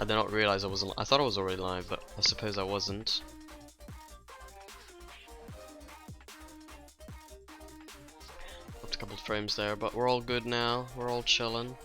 I did not realize I wasn't. I thought I was already live, but I suppose I wasn't. Dropped a couple of frames there, but we're all good now. We're all chilling.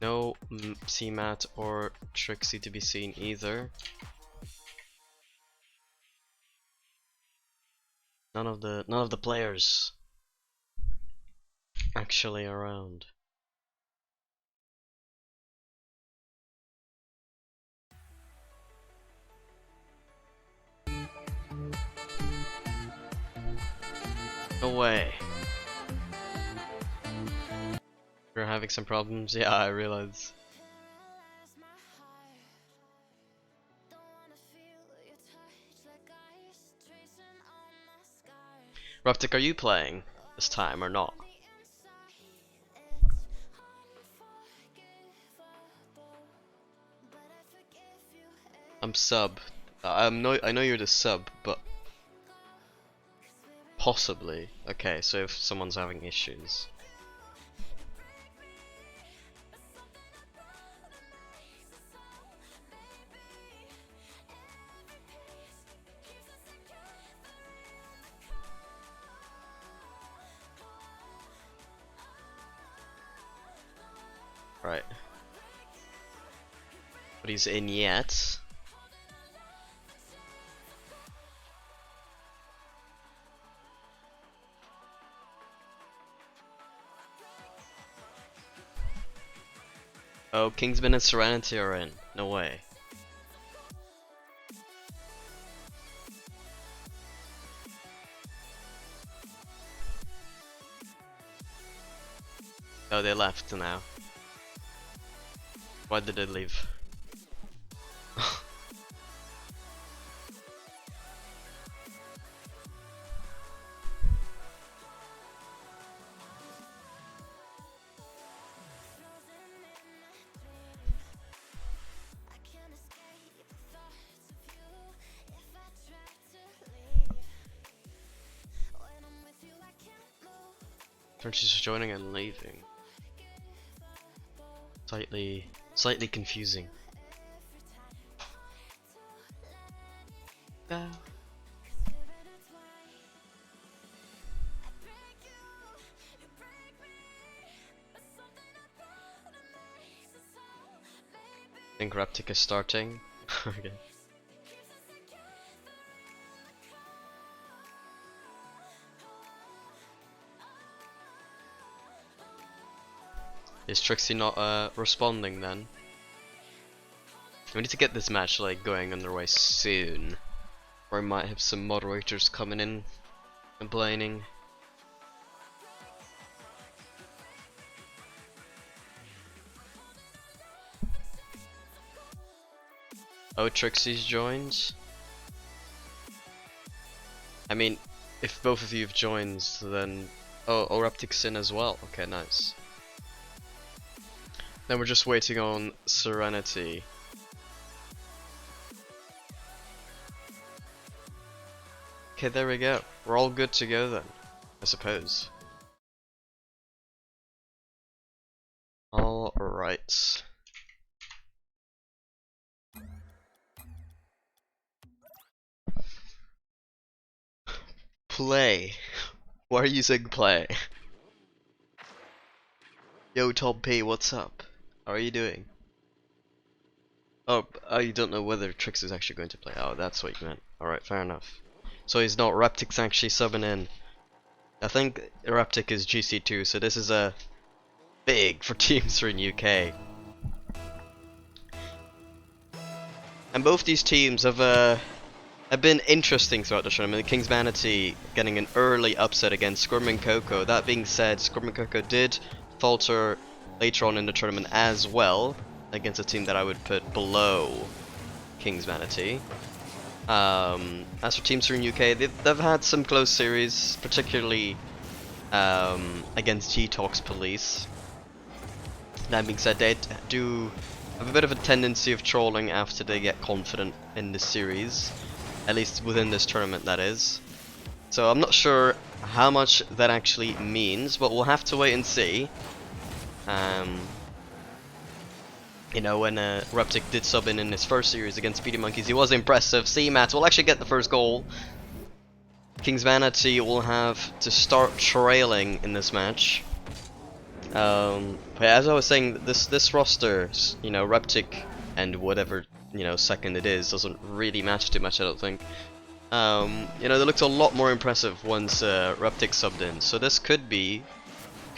No CMAT or Trixie to be seen either. None of the players actually around. No way. We're having some problems. Yeah, I realize. Raptic, are you playing this time or not? I'm sub. I know you're the sub, but possibly. Okay, so if someone's having issues. Right. But he's in yet. Oh, Kingsman and Serenity are in. No way. Oh, they left now. Why did they leave? She's just joining and leaving. Slightly confusing. I think Raptic is starting. Okay. Is Trixie not responding then? We need to get this match like going underway soon, or we might have some moderators coming in complaining. Oh, Trixie's joined. I mean, if both of you have joined, then oh, Raptic's in as well. Okay, nice. Then we're just waiting on Serenity. Okay, there we go. We're all good to go then, I suppose. Alright. Play. Why are you saying play? Yo, Tom P, what's up? How are you doing? Oh, you don't know whether Trix is actually going to play. Oh, that's what you meant. Alright, fair enough. So he's not. Raptic's actually subbing in. I think Raptic is GC2, so this is a big for teams for in UK. And both these teams have been interesting throughout the tournament. King's Manatee getting an early upset against Squirmin' Coco. That being said, Squirmin' Coco did falter later on in the tournament as well against a team that I would put below King's Manatee. As for Team 3 UK, they've had some close series, particularly against G-Tox Police. That being said, they do have a bit of a tendency of trolling after they get confident in the series, at least within this tournament, that is. So I'm not sure how much that actually means, but we'll have to wait and see. You know, when Ruptic did sub in his first series against Speedy Monkeys, he was impressive. CMAT will actually get the first goal. King's Manatee will have to start trailing in this match. But as I was saying, this roster, you know, Ruptic and whatever, you know, second it is, doesn't really match too much, I don't think. You know, they looked a lot more impressive once Ruptic subbed in, so this could be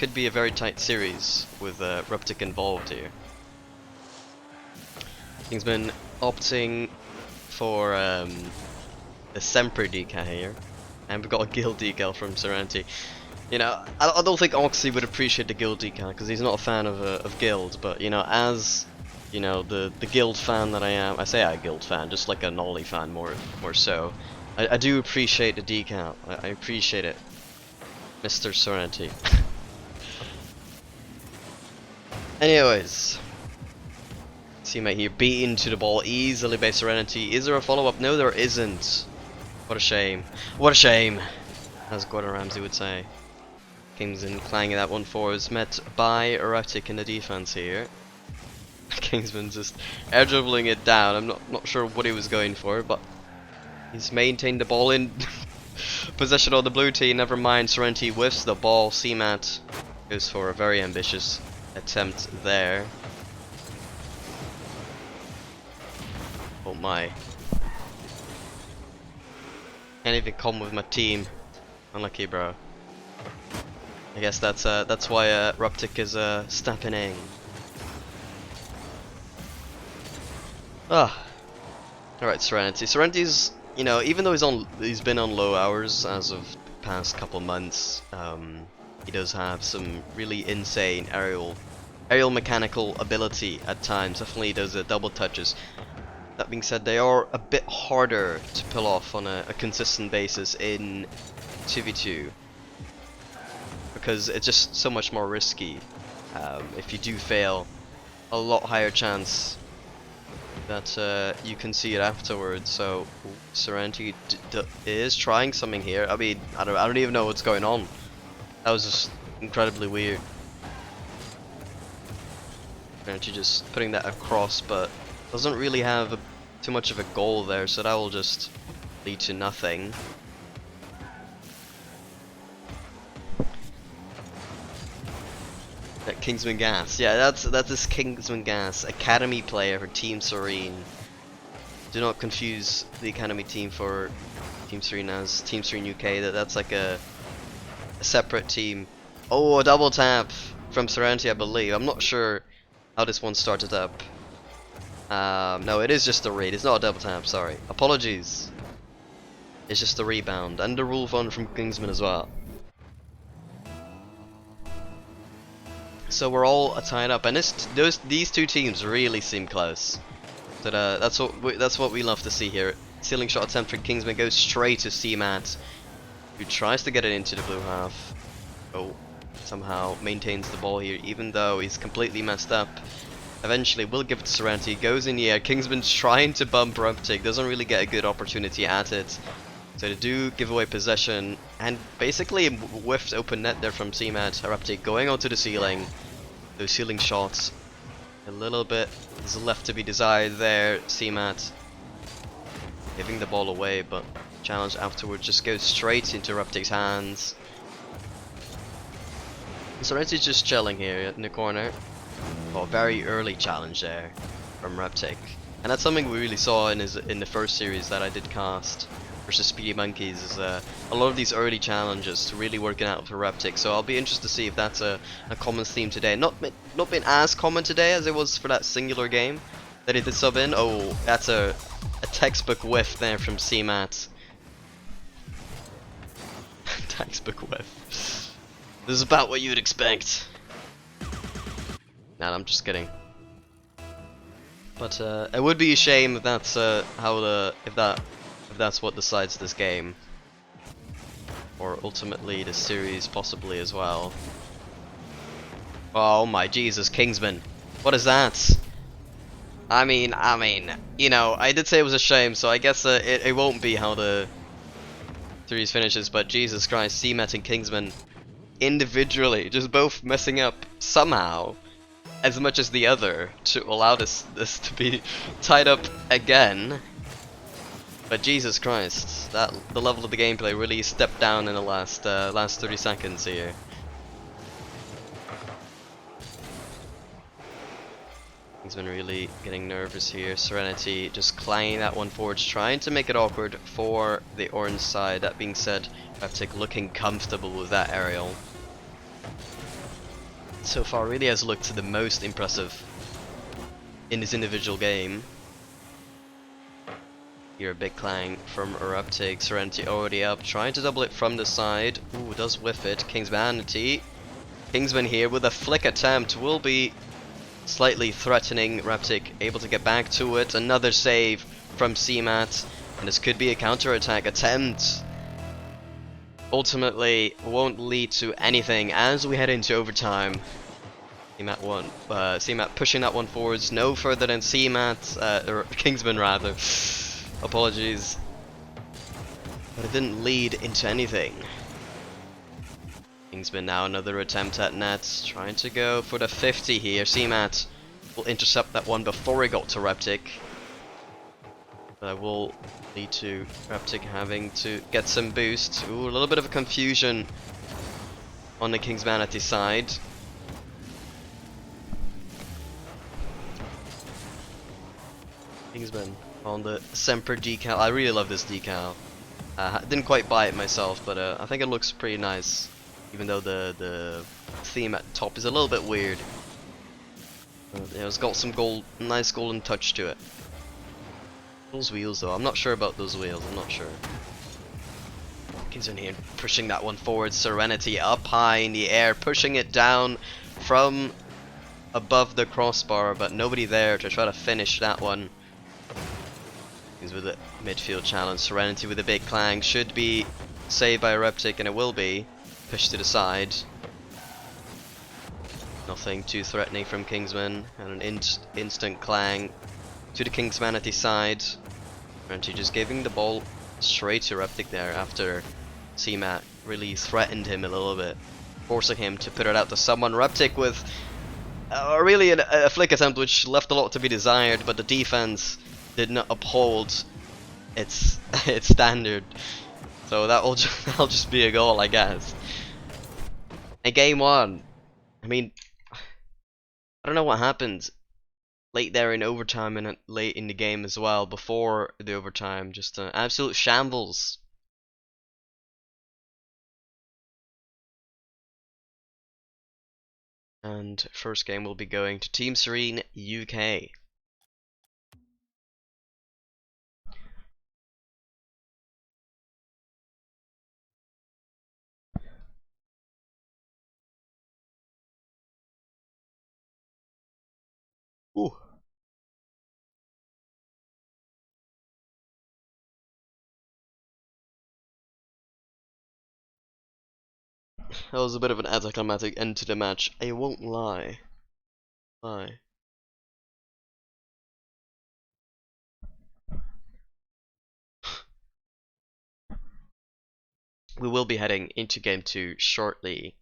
a very tight series with Ruptic involved here. He's been opting for the Semper decal here, and we've got a guild decal from Serenity. You know, I don't think Aucksey would appreciate the guild decal because he's not a fan of guild, but you know, as you know, the guild fan that I am, I say I'm a guild fan, just like a Nolly fan more so. I do appreciate the decal. I appreciate it, Mr. Serenity. Anyways. Teammate here beaten to the ball easily by Serenity. Is there a follow-up? No, there isn't. What a shame. What a shame, as Gordon Ramsay would say. Kingsman clanging that one forward is met by Erratic in the defense here. Kingsman just air dribbling it down. I'm not sure what he was going for, but he's maintained the ball in possession of the blue team. Never mind, Serenity whiffs the ball. CMAT goes for a very ambitious attempt there. Oh my. Can't even come with my team. Unlucky, bro. I guess that's why Ruptic is stepping in. Ah. Alright, Serenity. Serenity's, you know, even though he's been on low hours as of the past couple months, he does have some really insane aerial mechanical ability at times. Definitely does double touches. That being said, they are a bit harder to pull off on a consistent basis in 2v2 because it's just so much more risky. If you do fail, a lot higher chance that you can see it afterwards. So Serenity is trying something here. I mean, I don't even know what's going on. That was just incredibly weird. Serenity just putting that across, but doesn't really have too much of a goal there, so that will just lead to nothing. That Kingsman Gas, yeah, that's this Kingsman Gas academy player for Team Serene. Do not confuse the academy team for Team Serene as Team Serene UK. That's like a separate team. Oh, a double tap from Serenity, I believe. I'm not sure how this one started up. No, it is just a raid. It's not a double tap, sorry. Apologies. It's just a rebound. And the rule fund from Kingsman as well. So we're all tied up. And these two teams really seem close. But that's what we love to see here. Ceiling shot attempt from Kingsman goes straight to CMAT, who tries to get it into the blue half. Oh, somehow maintains the ball here, even though he's completely messed up. Eventually will give it to Serenity, goes in the air. Kingsman's trying to bump Ruptic, doesn't really get a good opportunity at it. So they do give away possession, and basically whiffed open net there from CMAT. Ruptic going onto the ceiling. Those ceiling shots, a little bit is left to be desired there. CMAT giving the ball away, but challenge afterwards just goes straight into Ruptic's hands. Serenity's just chilling here in the corner. Oh, very early challenge there from Ruptic, and that's something we really saw in the first series that I did cast versus Speedy Monkeys. Is a lot of these early challenges to really working out for Ruptic. So I'll be interested to see if that's a common theme today. Not been as common today as it was for that singular game, that he did sub in. Oh, that's a textbook whiff there from CMAT. Textbook whiff. This is about what you'd expect. Nah, I'm just kidding. But it would be a shame if that's if that's what decides this game, or ultimately the series possibly as well. Oh my Jesus, Kingsman! What is that? I mean, you know, I did say it was a shame, so I guess it won't be how the series finishes. But Jesus Christ, CMAT and Kingsman individually just both messing up somehow as much as the other to allow this to be tied up again. But Jesus Christ, the level of the gameplay really stepped down in the last 30 seconds here. He's been really getting nervous here. Serenity just clanging that one forward, trying to make it awkward for the orange side. That being said, Reptic looking comfortable with that aerial. So far really has looked the most impressive in his individual game. Here a big clang from Eruptic. Serenity already up, trying to double it from the side. Ooh, does whiff it. Kingsmanity. Kingsman here with a flick attempt will be slightly threatening. Reptic able to get back to it. Another save from CMAT, and this could be a counter-attack attempt. Ultimately won't lead to anything as we head into overtime. CMAT pushing that one forwards no further than CMAT, or Kingsman rather. Apologies. But it didn't lead into anything. Kingsman now another attempt at net, trying to go for the 50 here. CMAT will intercept that one before he got to Reptic. That will lead to Reptic having to get some boost. Ooh, a little bit of a confusion on the Kingsmanity side. Kingsman on the Semper decal. I really love this decal. Didn't quite buy it myself, but I think it looks pretty nice. Even though the theme at top is a little bit weird. It's got some nice golden touch to it. Those wheels though, I'm not sure about those wheels, I'm not sure. Kingsman here pushing that one forward. Serenity up high in the air, pushing it down from above the crossbar, but nobody there to try to finish that one. He's with a midfield challenge. Serenity with a big clang, should be saved by Reptic, and it will be. Pushed to the side. Nothing too threatening from Kingsman, and an instant clang to the Kingsmanity side. Serenity just giving the ball straight to Reptic there after CMAT really threatened him a little bit, forcing him to put it out to someone. Reptic with really a flick attempt which left a lot to be desired, but the defense did not uphold its standard. So that'll just be a goal, I guess. And game one, I mean, I don't know what happened late there in overtime and late in the game as well. Before the overtime, just an absolute shambles. And first game will be going to Team Serene UK. Ooh. That was a bit of an anticlimactic end to the match. I won't lie. We will be heading into game 2 shortly.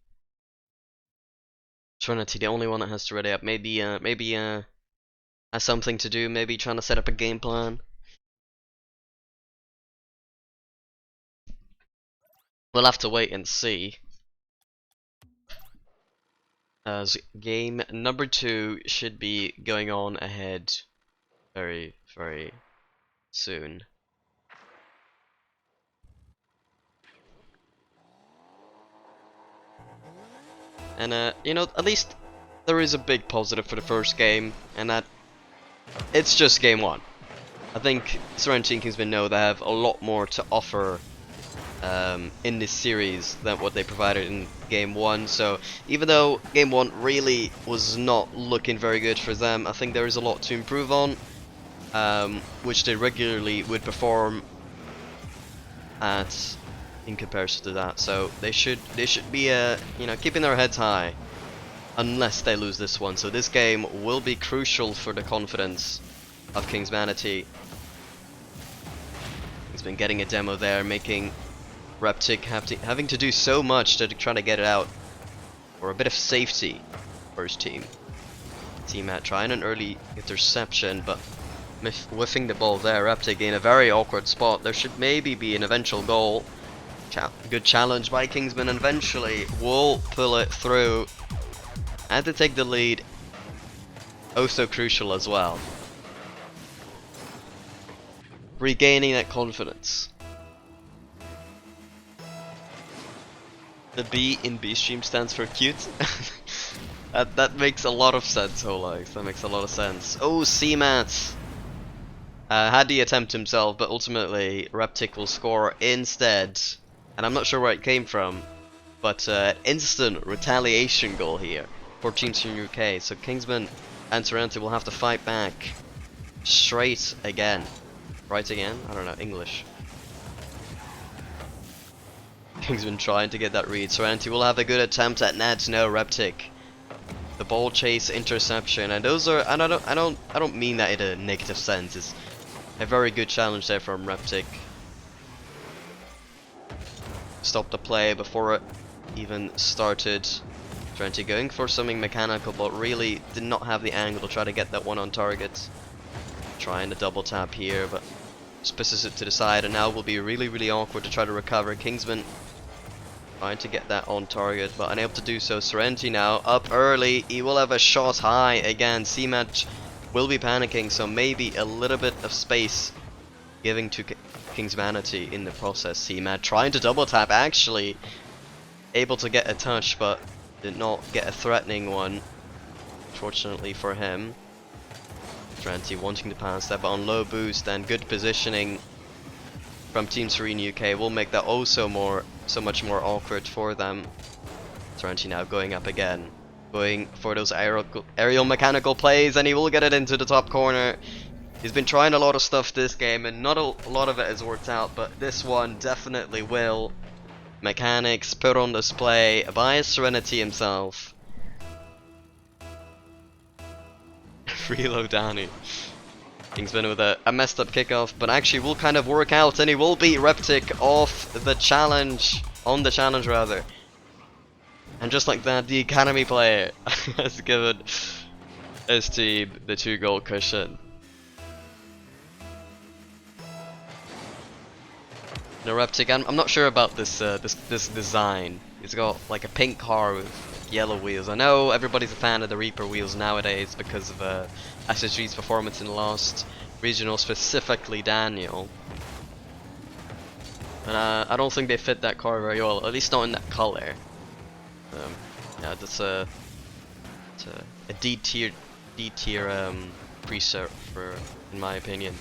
Trinity, the only one that has to ready up. Maybe has something to do. Maybe trying to set up a game plan. We'll have to wait and see. As game number 2 should be going on ahead very, very soon. And you know, at least there is a big positive for the first game, and that it's just game one. I think Serenity and Kingsman know they have a lot more to offer in this series than what they provided in game one. So even though game one really was not looking very good for them, I think there is a lot to improve on, which they regularly would perform at in comparison to that. So they should be you know, keeping their heads high unless they lose this one. So this game will be crucial for the confidence of Kingsmanity. He's been getting a demo there, making Reptic having to do so much to try to get it out for a bit of safety for his team. T-Mat trying an early interception, but whiffing the ball there. Reptic in a very awkward spot. There should maybe be an eventual goal. Good challenge by Kingsman, and eventually will pull it through and to take the lead. Oh, so crucial as well. Regaining that confidence. The B in B stream stands for cute. that makes a lot of sense, Holax. That makes a lot of sense. Oh, C-Mat had the attempt himself, but ultimately Reptic will score instead. And I'm not sure where it came from, but instant retaliation goal here for Team Team UK. So Kingsman and Serenity will have to fight back straight again. Right again? I don't know, English. Kingsman trying to get that read. Serenity will have a good attempt at net. No, Reptic. The ball chase, interception, and those are. And I don't mean that in a negative sense. It's a very good challenge there from Reptic. Stopped the play before it even started. Serenity going for something mechanical, but really did not have the angle to try to get that one on target. Trying to double tap here, but pisses it to the side, and now will be really awkward to try to recover. Kingsman trying to get that on target, but unable to do so. Serenity now up early. He will have a shot high again. C-Mat will be panicking, so maybe a little bit of space giving to Kingsmanity in the process. C-Mat trying to double tap, actually able to get a touch, but did not get a threatening one, fortunately for him. Serenity wanting to pass that, but on low boost, and good positioning from Team Serene UK will make that also so much more awkward for them. Serenity now going up again, going for those aerial mechanical plays, and he will get it into the top corner. He's been trying a lot of stuff this game, and not a lot of it has worked out, but this one definitely will. Mechanics put on display by Serenity himself. Reload Danny. Kingsman with a messed up kickoff, but actually will kind of work out, and he will beat Reptic off the challenge, on the challenge rather. And just like that, the academy player has given his team the 2-goal cushion. No, Reptic, I'm not sure about this this design. It's got like a pink car with yellow wheels. I know everybody's a fan of the Reaper wheels nowadays because of SSG's performance in the last regional, specifically Daniel. And I don't think they fit that car very well, at least not in that color. Yeah, that's a D tier preset for, in my opinion.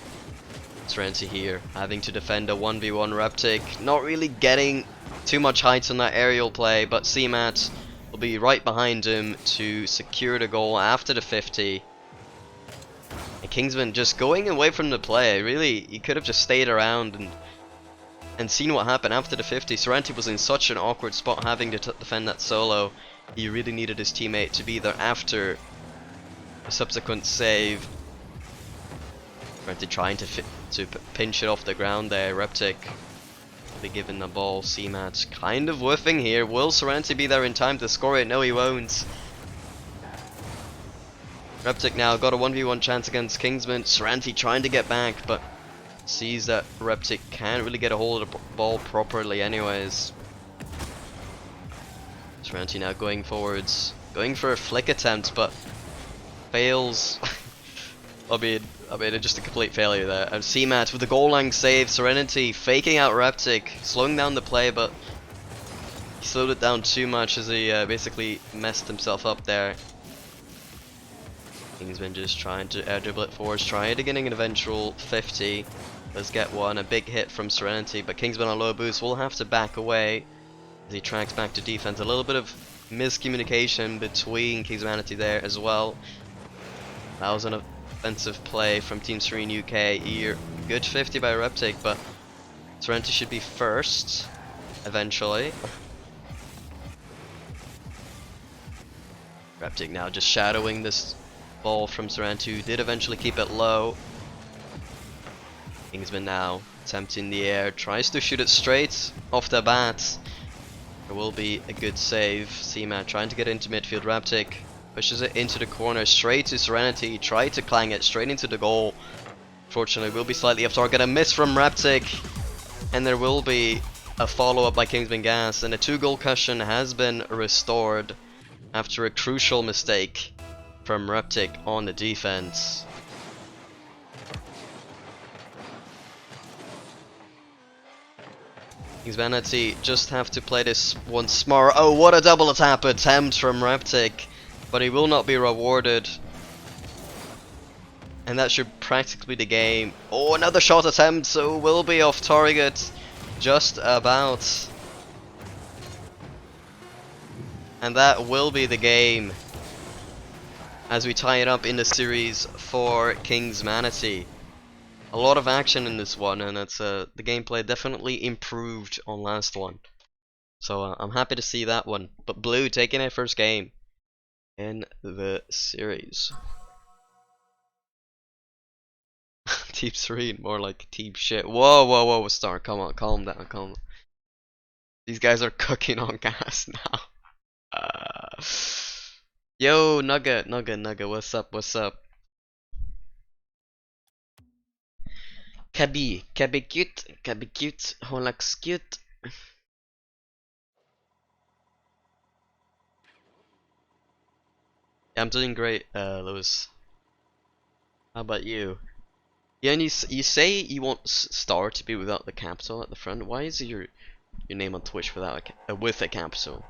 Serenity here, having to defend a 1v1 Reptic, not really getting too much height on that aerial play, but C-Mat will be right behind him to secure the goal after the 50. And Kingsman just going away from the play. Really, he could have just stayed around and seen what happened after the 50. Serenity was in such an awkward spot having to defend that solo. He really needed his teammate to be there after a subsequent save. Serenity trying to pinch it off the ground there. Reptic be given the ball. C-Mat kind of whiffing here. Will Serenity be there in time to score it? No, he won't. Reptic now got a 1v1 chance against Kingsman. Serenity trying to get back, but sees that Reptic can't really get a hold of the ball properly anyways. Serenity now going forwards, going for a flick attempt, but fails. I mean, just a complete failure there. And C-Mat with the goal line save. Serenity faking out Reptic, slowing down the play, but he slowed it down too much as he basically messed himself up there. Kingsman just trying to air dribble it forwards, trying to getting an eventual 50. Let's get one, a big hit from Serenity, but Kingsman on low boost will have to back away as he tracks back to defense. A little bit of miscommunication between Kingsmanity there as well. That was an offensive play from Team Serene UK here. Good 50 by Reptic, but Serenity should be first eventually. Reptic now just shadowing this ball from Serenity, who did eventually keep it low. Kingsman now attempting the air, tries to shoot it straight off the bat. There will be a good save. Seaman trying to get into midfield. Reptic pushes it into the corner, straight to Serenity, tried to clang it straight into the goal. Fortunately, will be slightly off target. A miss from Reptic, and there will be a follow-up by Kingsman Gas, and a 2-goal cushion has been restored after a crucial mistake from Reptic on the defense. Kingsmanity just have to play this one smart. Oh, what a double tap attempt from Reptic, but he will not be rewarded. And that should practically be the game. Oh, another shot attempt, so will be off target just about. And that will be the game as we tie it up in the series for Kingsmanity. A lot of action in this one, and it's the gameplay definitely improved on last one. So I'm happy to see that one. But Blue taking their first game in the series. Team Serene, more like team shit. Whoa, whoa, whoa, Star, come on, calm down, calm down. These guys are cooking on gas now. Yo, Nugget, what's up, what's up? Cabby cute, hon looks cute. Yeah, I'm doing great, Lewis. How about you? Yeah, and you say you want Star to be without the capital at the front. Why is your name on Twitch without with a capital?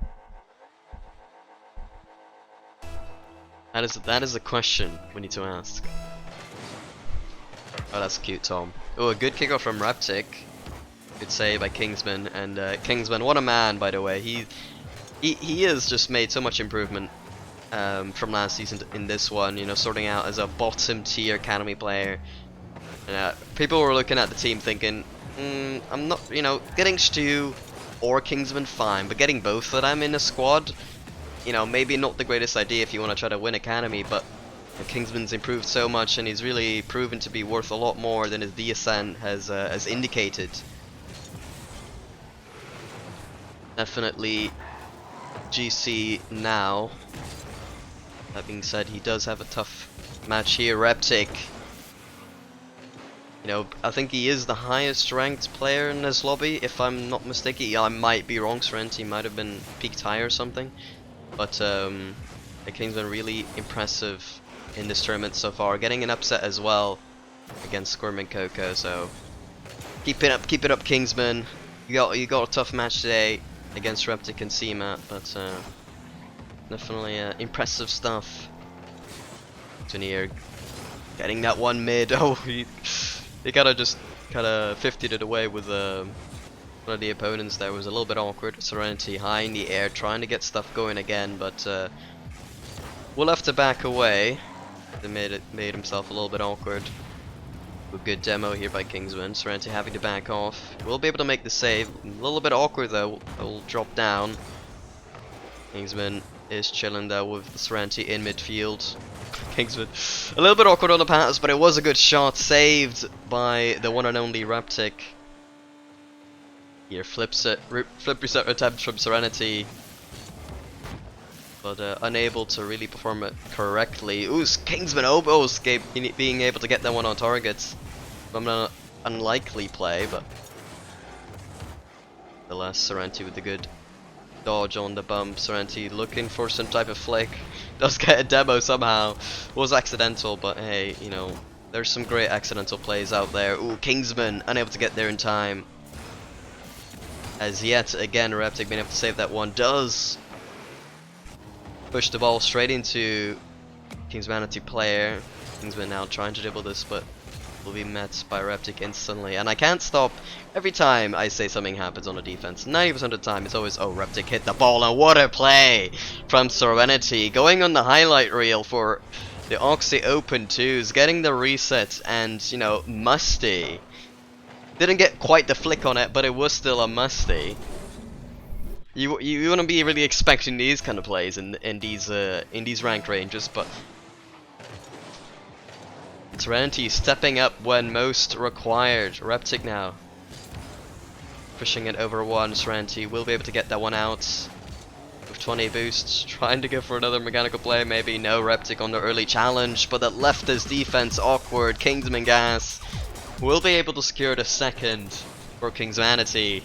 That is a question we need to ask. Oh, that's cute, Tom. Oh, a good kickoff from Reptic. Good save by Kingsman, and Kingsman, what a man, by the way. He has just made so much improvement from last season in this one. You know, sorting out as a bottom tier academy player. And, people were looking at the team thinking, I'm not, you know, getting Stu or Kingsman fine, but getting both of them in a squad, you know, maybe not the greatest idea if you want to try to win academy, but Kingsman's improved so much, and he's really proven to be worth a lot more than his DSN has indicated. Definitely GC now. That being said, he does have a tough match here. Reptic, you know, I think he is the highest ranked player in this lobby, if I'm not mistaken. Yeah, I might be wrong, Serenity might have been peaked high or something. But the Kingsman really impressive in this tournament so far, getting an upset as well against Squirmin Coco. So keep it up, Kingsman. You got a tough match today against Reptic and Seamat, but definitely impressive stuff. Tunier getting that one mid. Oh, he kinda just 50'd it away with one of the opponents there. Was a little bit awkward. Serenity high in the air, trying to get stuff going again, but we'll have to back away. They made himself a little bit awkward. A good demo here by Kingsman. Serenity having to back off. We'll be able to make the save. A little bit awkward though. Will drop down. Kingsman is chilling there with Serenity in midfield. Kingsman a little bit awkward on the pass, but it was a good shot, saved by the one and only Reptic. Here flip reset attempt from Serenity, but unable to really perform it correctly. Ooh, Kingsman almost being able to get that one on target. I'm an unlikely play, but the last Serenity with the good dodge on the bump. Serenity looking for some type of flick. Does get a demo somehow. Was accidental, but hey, you know, there's some great accidental plays out there. Ooh, Kingsman unable to get there in time. As yet again, Reptic being able to save that one. Does push the ball straight into King's Vanity player. Kingsman now trying to dribble this, but will be met by Reptic instantly. And I can't stop every time I say something happens on the defense. 90% of the time it's always, oh, Reptic hit the ball, and what a play from Serenity. Going on the highlight reel for the Aucksey Open 2s, getting the reset, and, you know, musty. Didn't get quite the flick on it, but it was still a musty. You wouldn't be really expecting these kind of plays in these ranked ranges, but Serenity stepping up when most required. Reptic now pushing it over one. Serenity will be able to get that one out with 20 boosts. Trying to go for another mechanical play, maybe. No, Reptic on the early challenge, but that left his defense awkward. Kingsman Gas will be able to secure the second for King's Vanity.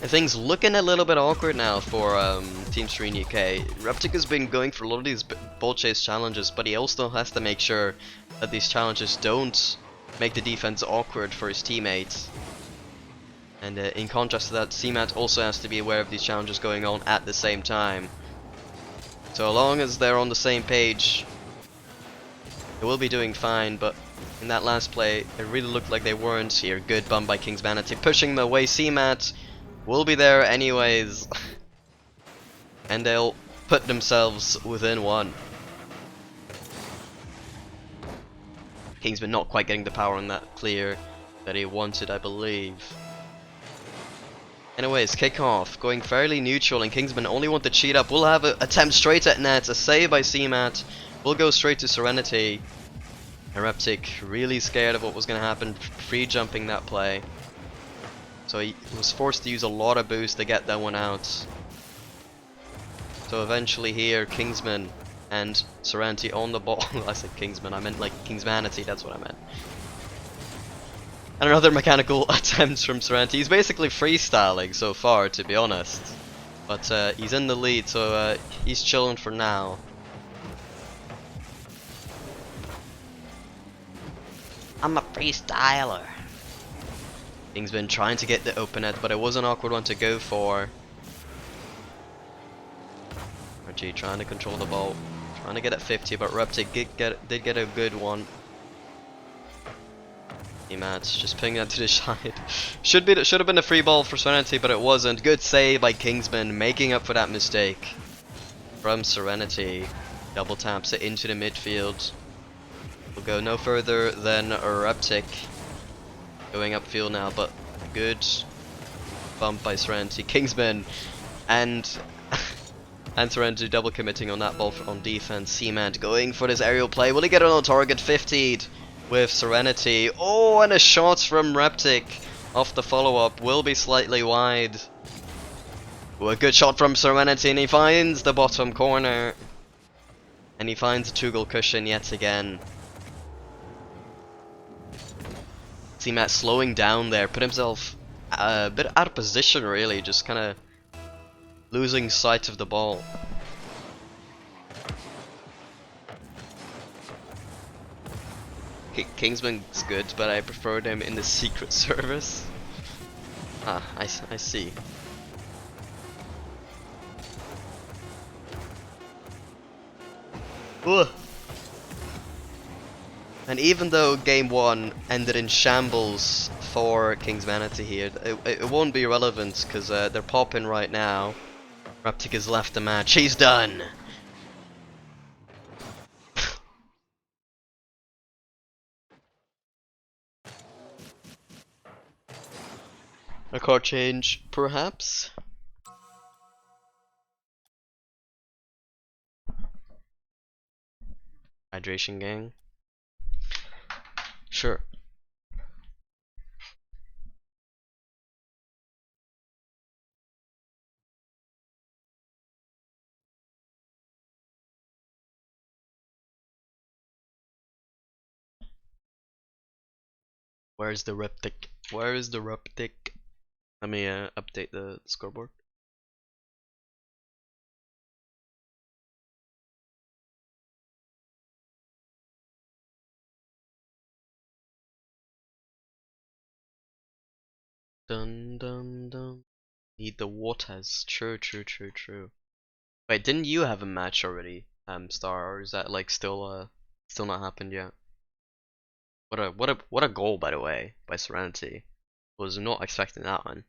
And things looking a little bit awkward now for Team Serene UK. Reptic has been going for a lot of these ball chase challenges, but he also has to make sure that these challenges don't make the defense awkward for his teammates. And in contrast to that, CMAT also has to be aware of these challenges going on at the same time. So as long as they're on the same page, they will be doing fine, but in that last play, it really looked like they weren't here. Good bump by King's Vanity, pushing them away. CMAT will be there anyways, and they'll put themselves within one. Kingsman not quite getting the power on that clear that he wanted, I believe. Anyways, kickoff going fairly neutral, and Kingsman only want to cheat up. We'll have an attempt straight at net, a save by CMAT. We'll go straight to Serenity. And Reptic really scared of what was going to happen, free jumping that play. So he was forced to use a lot of boost to get that one out. So eventually here, Kingsman and Serenity on the ball. I said Kingsman, I meant like King's Vanity, that's what I meant. And another mechanical attempt from Serenity. He's basically freestyling so far, to be honest. But he's in the lead, so he's chilling for now. I'm a freestyler. Kingsman trying to get the open net, but it was an awkward one to go for. RG trying to control the ball, trying to get at 50, but Reptic did get a good one. Mats just pinging that to the side. Should have been a free ball for Serenity, but it wasn't. Good save by Kingsman, making up for that mistake from Serenity. Double taps it into the midfield. We'll go no further than Reptic. Going upfield now, but good bump by Serenity. Kingsman and Serenity double committing on that ball on defense. CMAT going for this aerial play. Will he get it on target? 50'd with Serenity. Oh, and a shot from Reptic off the follow-up will be slightly wide. Oh, a good shot from Serenity, and he finds the bottom corner. And he finds a 2-goal cushion yet again. CMAT slowing down there, put himself a bit out of position really, just kind of losing sight of the ball. Kingsman's good, but I preferred him in the Secret Service. Ah, I see. Ugh. And even though game 1 ended in shambles for King's Vanity here, it won't be relevant because they're popping right now. Reptic has left the match. He's done! A card change, perhaps? Hydration gang? Sure. Where's the Reptic? Where is the Reptic? Let me update the scoreboard. Dun dun dun. Need the waters. True. Wait, didn't you have a match already, Star, or is that like still not happened yet? What a goal, by the way, by Serenity. Was not expecting that one.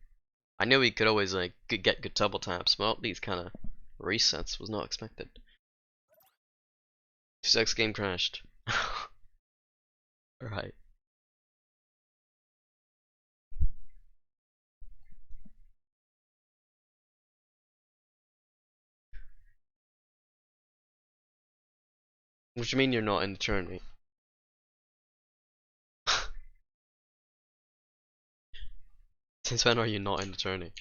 I knew he could always like get good double taps, but these kind of resets was not expected. 2-6 game crashed. Alright. What do you mean you're not in the tournament? Since when are you not in the tourney?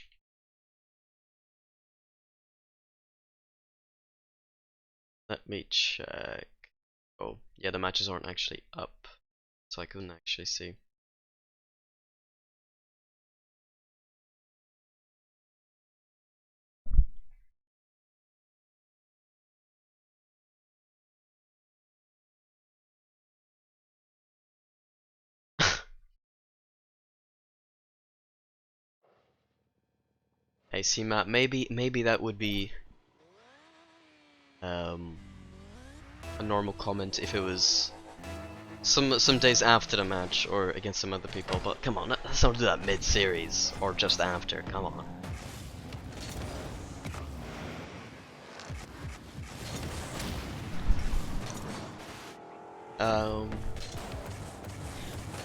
Let me check. Oh, yeah, the matches aren't actually up, so I couldn't actually see. Hey, see, Matt, maybe that would be a normal comment if it was some days after the match or against some other people. But come on, let's not do that mid-series or just after. Come on.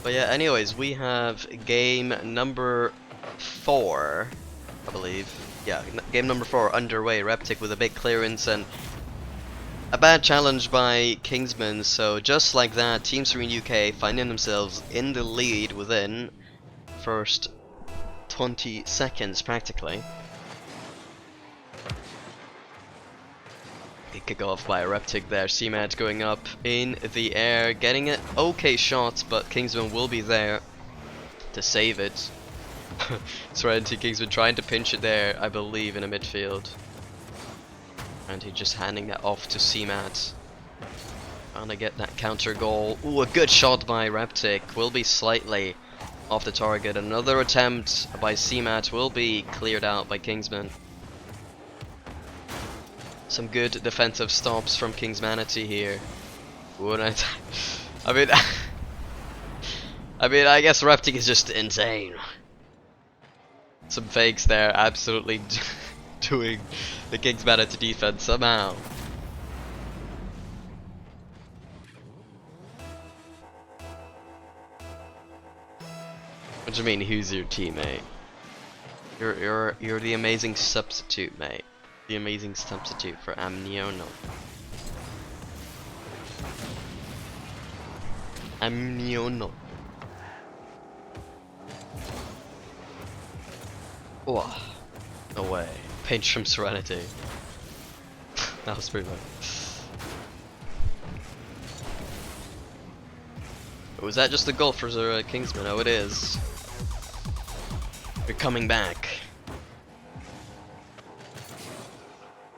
But yeah, anyways, we have game number 4, I believe. Yeah, game number 4 underway. Reptic with a big clearance and a bad challenge by Kingsman. So just like that, Team Serene UK finding themselves in the lead within first 20 seconds practically. Big kickoff by Reptic there. CMAT going up in the air, getting it okay shot, but Kingsman will be there to save it. Serenity Kingsman trying to pinch it there, I believe, in a midfield. And he just handing that off to CMAT. Trying to get that counter goal. Ooh, a good shot by Reptic. Will be slightly off the target. Another attempt by CMAT will be cleared out by Kingsman. Some good defensive stops from Kingsmanity here. Wouldn't I mean I guess Reptic is just insane. Some fakes there, absolutely doing the Kingsmanity defense somehow. What do you mean, who's your teammate? You're the amazing substitute, mate. The amazing substitute for Amniono. Amniono. Oh, no way. Pinch from Serenity. That was pretty bad. Was that just a goal for Kingsman? Oh, it is. They're coming back.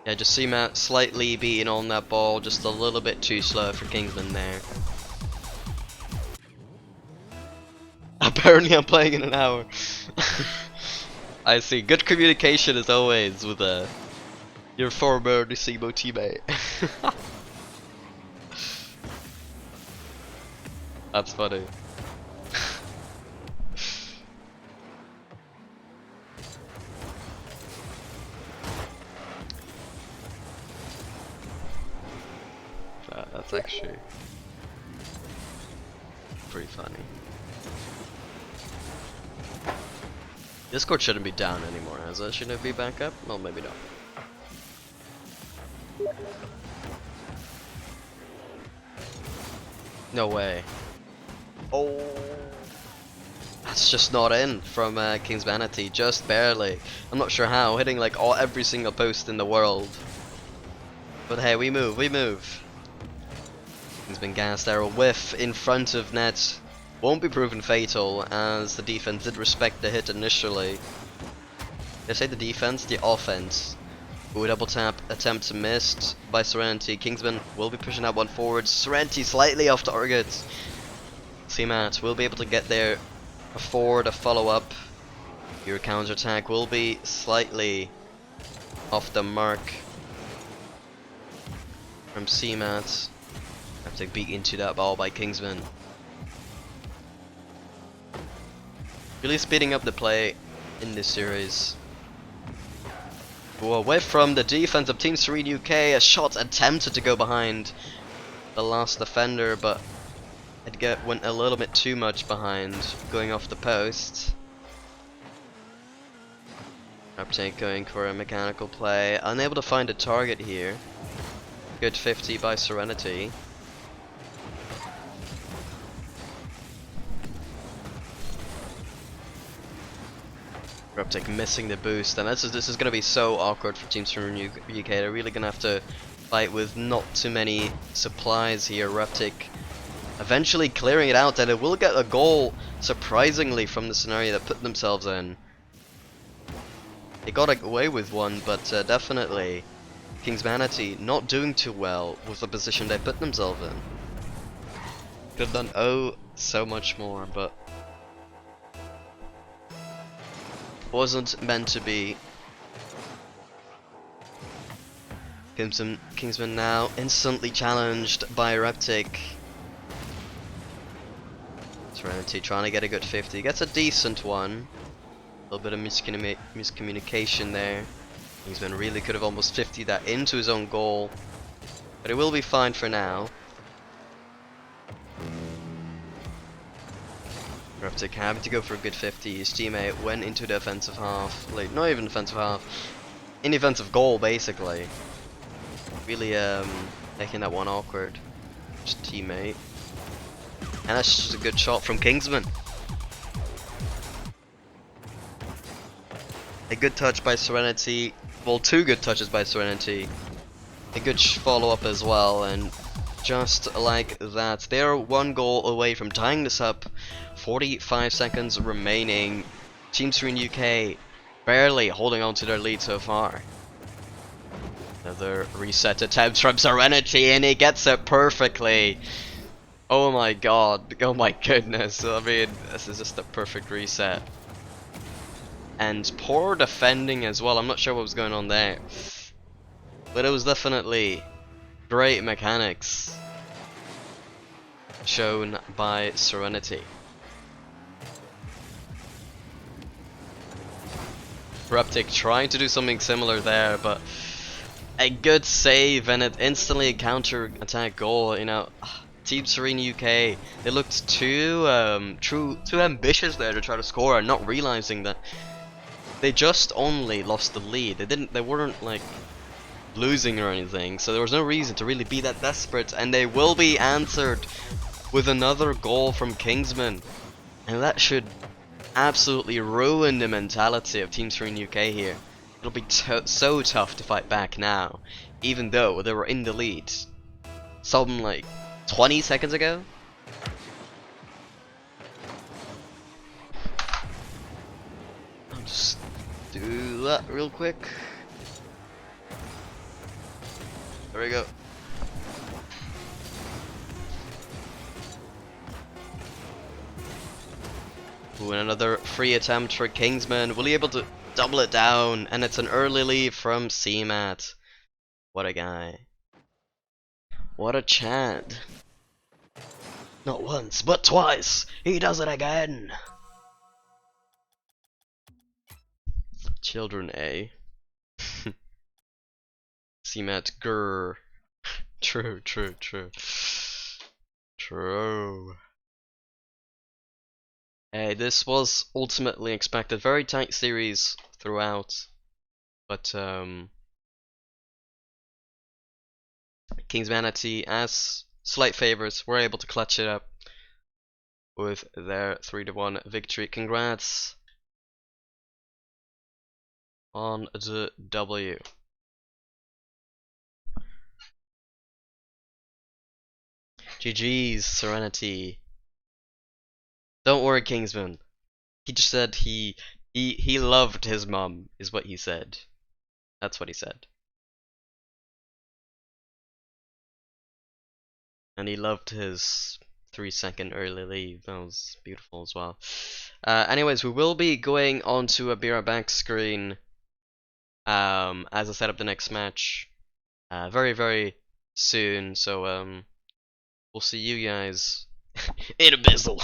Yeah, just see Matt slightly beating on that ball, just a little bit too slow for Kingsman there. Apparently I'm playing in an hour. I see. Good communication as always with your former Nacimo teammate. That's funny. That's actually pretty funny. Discord shouldn't be down anymore, has it? Shouldn't it be back up? Well, maybe not. No way. Oh, that's just not in from Kingsmanity, just barely. I'm not sure how, hitting like every single post in the world. But hey, we move, we move. He's been gassed there, a whiff in front of net. Won't be proven fatal, as the defense did respect the hit initially. Did I say the defense? The offense. Ooh, double tap, attempt missed by Serenity. Kingsman will be pushing that one forward. Serenity slightly off target. CMAT will be able to get there forward, a follow up. Your counter attack will be slightly off the mark. from CMAT. Have to beat into that ball by Kingsman. Really speeding up the play in this series. Away from the defense of Team Serene UK, a shot attempted to go behind the last defender, but it went a little bit too much behind, going off the post. Uptake going for a mechanical play, unable to find a target here. Good 50 by Serenity. Uptake missing the boost, and this is going to be so awkward for Team Serene UK. They're really going to have to fight with not too many supplies here. Reptic eventually clearing it out, and it will get a goal, surprisingly, from the scenario they put themselves in. They got away with one, but definitely Kingsmanity not doing too well with the position they put themselves in. Could have done oh so much more, but wasn't meant to be. Kingsman now instantly challenged by Reptic. Serenity trying to get a good 50, gets a decent one. A little bit of miscommunication there. Kingsman really could have almost 50'd that into his own goal, but it will be fine for now. Reptic having to go for a good 50. His teammate went into the offensive half, like not even defensive half, in defensive goal basically. Really making that one awkward. Just teammate, and that's just a good shot from Kingsman. A good touch by Serenity, well, two good touches by Serenity. A good follow up as well, and just like that, they are one goal away from tying this up. 45 seconds remaining. Team Serene UK barely holding on to their lead so far. Another reset attempt from Serenity, and he gets it perfectly. Oh my god, oh my goodness, I mean, this is just a perfect reset. And poor defending as well, I'm not sure what was going on there. But it was definitely great mechanics shown by Serenity. Reptic trying to do something similar there, but a good save and it instantly a counter attack goal. You know, Team Serene UK, they looked too ambitious there to try to score, and not realizing that they just only lost the lead. They weren't like losing or anything, so there was no reason to really be that desperate, and they will be answered with another goal from Kingsman, and that should absolutely ruin the mentality of Team Serene UK here. It'll be so tough to fight back now, even though they were in the lead something like 20 seconds ago. I'll just do that real quick. There we go. Ooh, and another free attempt for Kingsman. Will he able to double it down? And it's an early lead from CMAT. What a guy. What a Chad. Not once, but twice. He does it again. Children A. CMAT grr. True. True. Hey, this was ultimately expected. Very tight series throughout, but Kingsmanity, as slight favorites, were able to clutch it up with their 3-1 victory. Congrats on the W. GG's, Serenity. Don't worry, Kingsman. He just said he loved his mum, is what he said. That's what he said. And he loved his 3-second early leave. That was beautiful as well. Anyways, we will be going on to a Bira back screen as I set up the next match. Very soon. So we'll see you guys in a bizzle.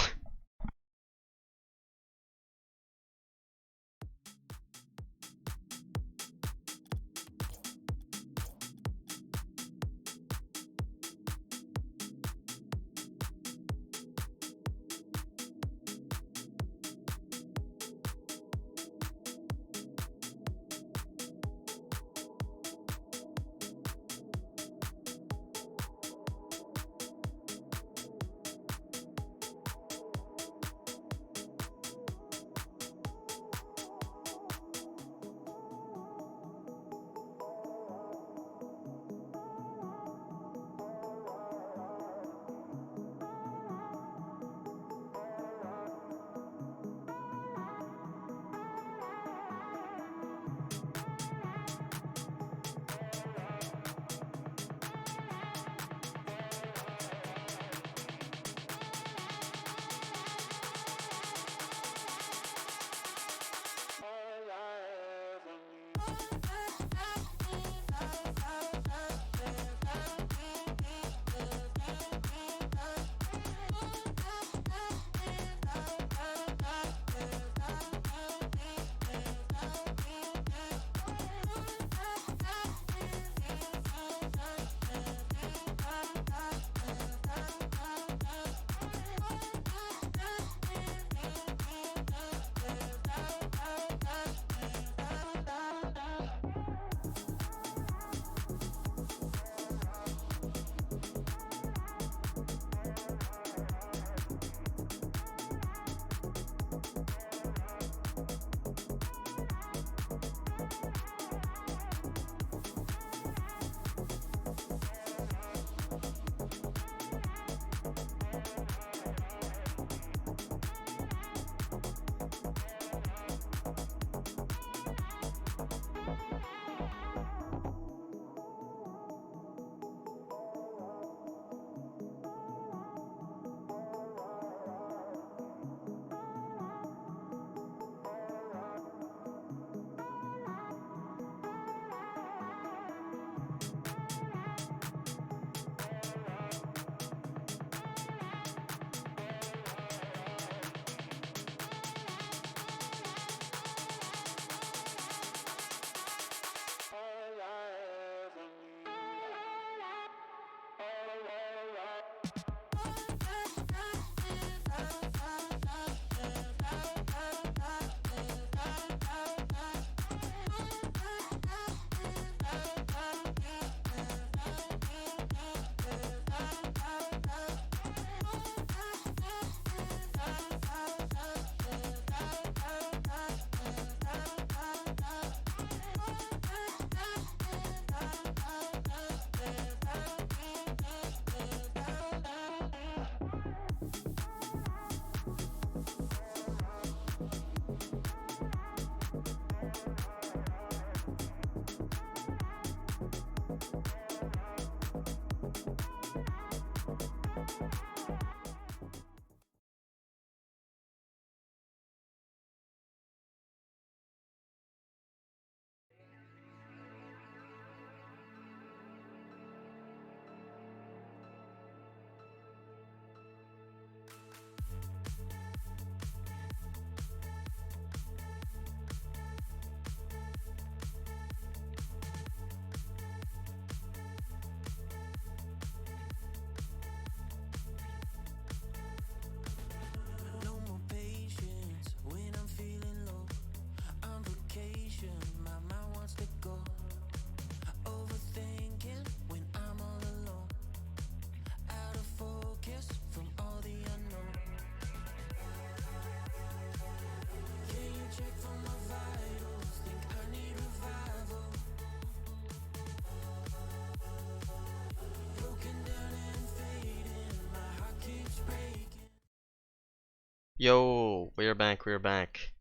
Yo, we're back, we're back.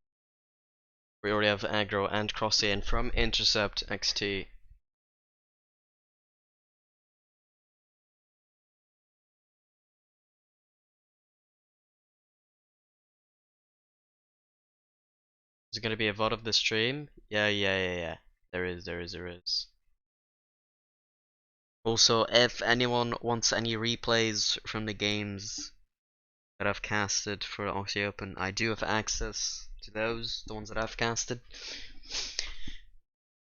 We already have aggro and cross in from Intercept XT. Is it gonna be a VOD of the stream? Yeah. There is. Also, if anyone wants any replays from the games that I've casted for Aucksey Open, I do have access to those, the ones that I've casted,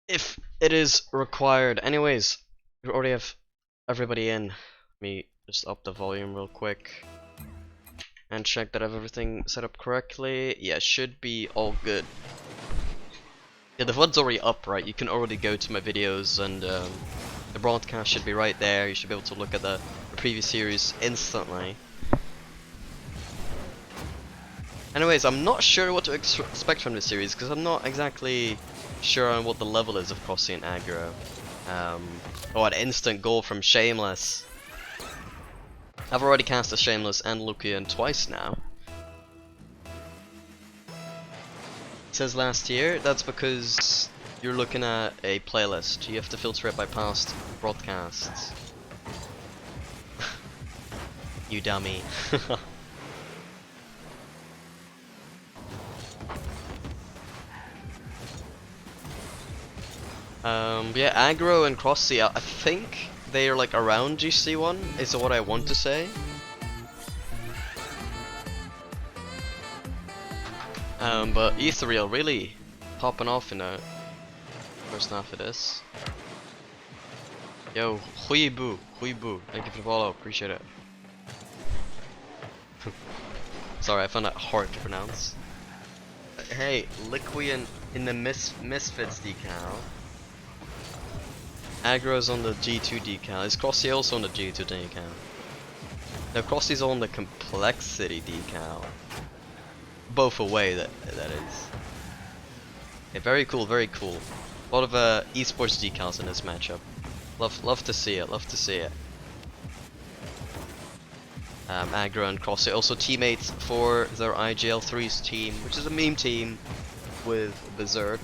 if it is required. Anyways, we already have everybody in. Let me just up the volume real quick and check that I have everything set up correctly. Yeah, should be all good. Yeah, the VOD's already up, right? You can already go to my videos, and the broadcast should be right there. You should be able to look at the previous series instantly. Anyways, I'm not sure what to expect from this series, because I'm not exactly sure on what the level is of Crossy and aggro. Oh, an instant goal from Shameless. I've already cast a Shameless and Lucian twice now. It says last year, that's because you're looking at a playlist. You have to filter it by past broadcasts. You dummy. Yeah, aggro and Crossy, I think they are like around GC1, is what I want to say. But Ethereal really popping off in the first half of this. Yo, Huibu, thank you for the follow, appreciate it. Sorry, I found that hard to pronounce. Hey, Liquian in the Misfits decal. Aggro's on the G2 decal. Is Crossy also on the G2 decal? No, Crossy's on the Complexity decal. Both away, that is. Okay, very cool, very cool. A lot of esports decals in this matchup. Love to see it, love to see it. Aggro and Crossy also teammates for their IGL3's team, which is a meme team with Berserk.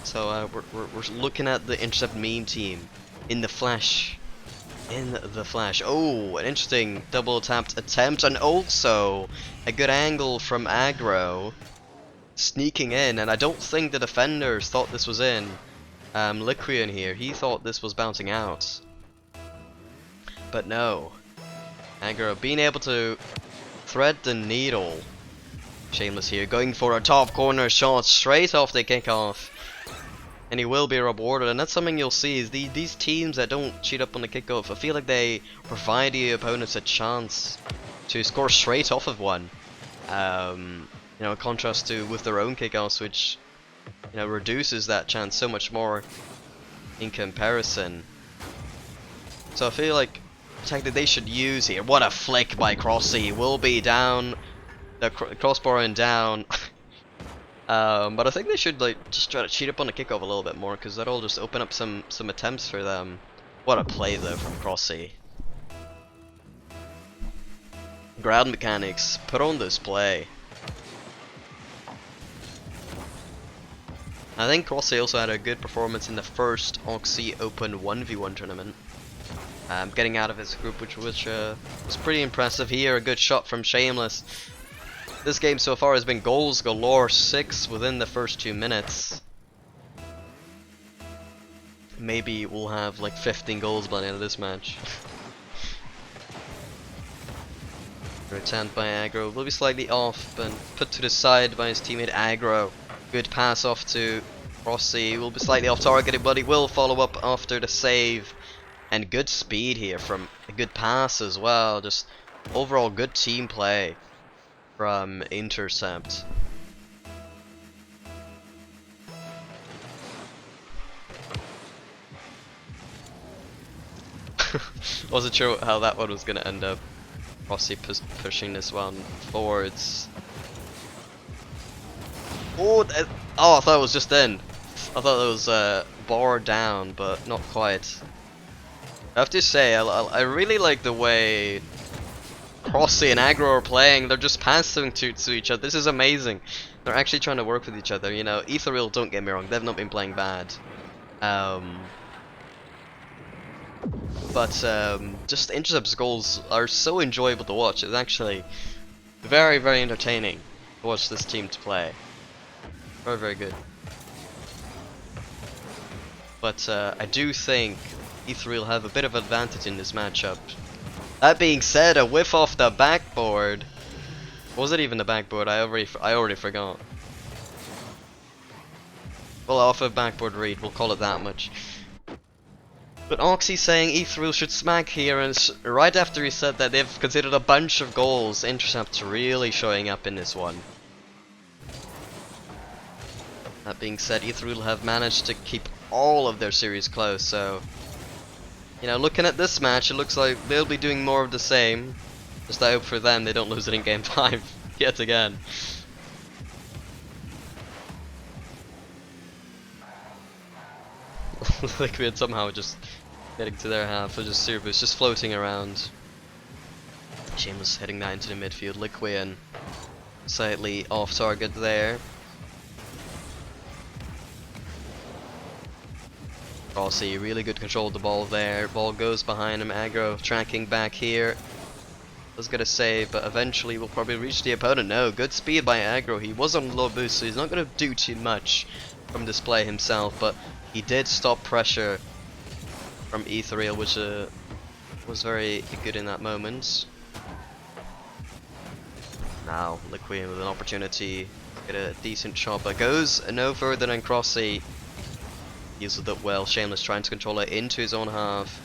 So we're looking at the Intercept meme team in the flesh. In the flash. Oh, an interesting double tapped attempt, and also a good angle from aggro sneaking in, and I don't think the defenders thought this was in. Liquian here, he thought this was bouncing out, but no. Aggro being able to thread the needle. Shameless here going for a top corner shot straight off the kickoff. And he will be rewarded, and that's something you'll see is these teams that don't cheat up on the kickoff, I feel like they provide the opponents a chance to score straight off of one. You know, in contrast to with their own kickoffs, which, you know, reduces that chance so much more in comparison. So I feel like the tactic they should use here. What a flick by Crossy, will be down, the crossbar and down. But I think they should like just try to cheat up on the kickoff a little bit more, because that'll just open up some attempts for them. What a play though from Crossy. Ground mechanics put on display. I think Crossy also had a good performance in the first Aucksey Open 1v1 tournament. Getting out of his group, which was pretty impressive here. A good shot from Shameless. This game so far has been goals galore, 6 within the first 2 minutes. Maybe we'll have like 15 goals by the end of this match. Returned by aggro, will be slightly off, but put to the side by his teammate aggro. Good pass off to Crossy, will be slightly off targeted, but he will follow up after the save. And good speed here from a good pass as well, just overall good team play from Intercept. Wasn't sure how that one was gonna end up. Crossy pushing this one forwards. Oh, I thought it was just in. I thought it was bar down, but not quite. I have to say, I really like the way Crossy and aggro are playing. They're just passing to each other. This is amazing. They're actually trying to work with each other. You know, Ethereal, don't get me wrong, they've not been playing bad. But just Intercept's goals are so enjoyable to watch. It's actually very, very entertaining to watch this team to play. Very, very good. But I do think E3 will have a bit of advantage in this matchup. That being said, a whiff off the backboard. Was it even the backboard? I already forgot. Well, off a backboard read, we'll call it that much. But Aucksey saying E3 should smack here, and right after he said that, they've considered a bunch of goals. Intercepts really showing up in this one. That being said, E3 will have managed to keep all of their series close, so... You know, looking at this match, it looks like they'll be doing more of the same. Just I hope for them they don't lose it in Game 5 yet again. Like we had somehow just getting to their half, or just Cerebus just floating around. Shameless heading that into the midfield. Liquian slightly off target there. Aucksey, really good control of the ball there. Ball goes behind him. Aggro tracking back here. Does get a save, but eventually will probably reach the opponent. No, good speed by Aggro. He was on low boost, so he's not going to do too much from display himself, but he did stop pressure from Ethereal, which was very good in that moment. Now, Liquian with an opportunity to get a decent shot, but goes no further than Aucksey. Uses it well. Shameless trying to control it into his own half.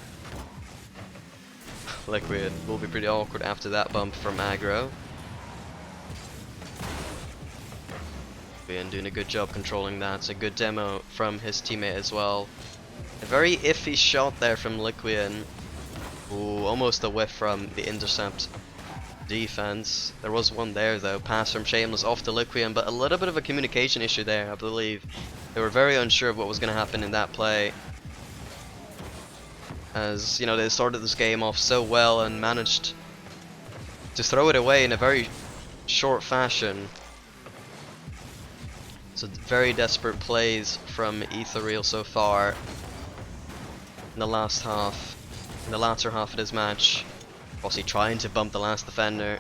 Liquian will be pretty awkward after that bump from Aggro. Liquian doing a good job controlling that. It's a good demo from his teammate as well. A very iffy shot there from Liquian. Ooh, almost a whiff from the intercept defense. There was one there though. Pass from Shameless off to Liquian, but a little bit of a communication issue there, I believe. They were very unsure of what was going to happen in that play. As, you know, they started this game off so well and managed to throw it away in a very short fashion. So very desperate plays from Ethereal so far in the last half, in the latter half of this match. Aucksey trying to bump the last defender.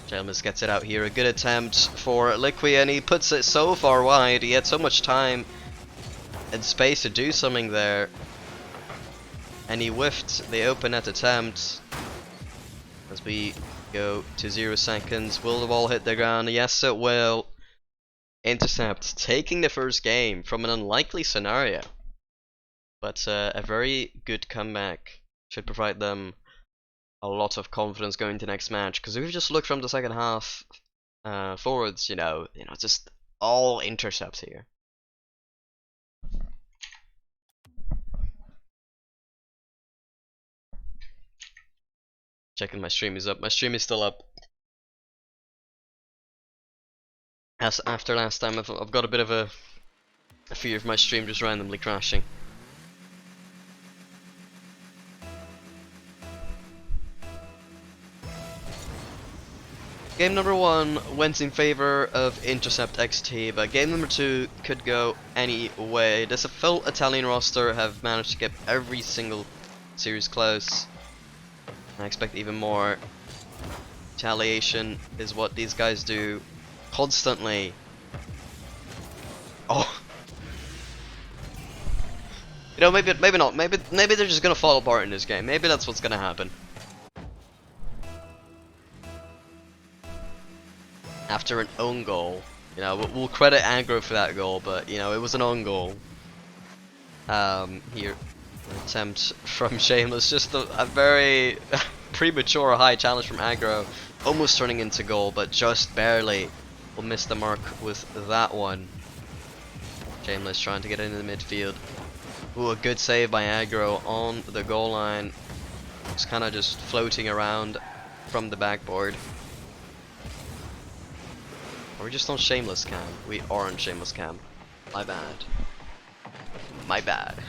Shameless gets it out here. A good attempt for Liquian. He puts it so far wide. He had so much time and space to do something there. And he whiffed the open net attempt. As we go to 0 seconds. Will the ball hit the ground? Yes, it will. Intercept. Taking the first game from an unlikely scenario. But a very good comeback. Should provide them a lot of confidence going to next match, because if we just look from the second half forwards, you know, just all intercepts here. Checking my stream is up. My stream is still up. As after last time, I've got a bit of a fear of my stream just randomly crashing. Game number 1 went in favor of Intercept XT, but game number 2 could go any way. There's a full Italian roster, have managed to get every single series close. I expect even more. Retaliation is what these guys do constantly. Oh, you know, maybe not. Maybe they're just gonna fall apart in this game. Maybe that's what's gonna happen. After an own goal, you know, we'll credit Aggro for that goal, but you know, it was an own goal. Here, an attempt from Shameless, just a very premature high challenge from Aggro, almost turning into goal, but just barely. Will miss the mark with that one. Shameless trying to get into the midfield. Ooh, a good save by Aggro on the goal line. It's kind of just floating around from the backboard. Are we just on Shameless cam? We are on Shameless cam. My bad. My bad.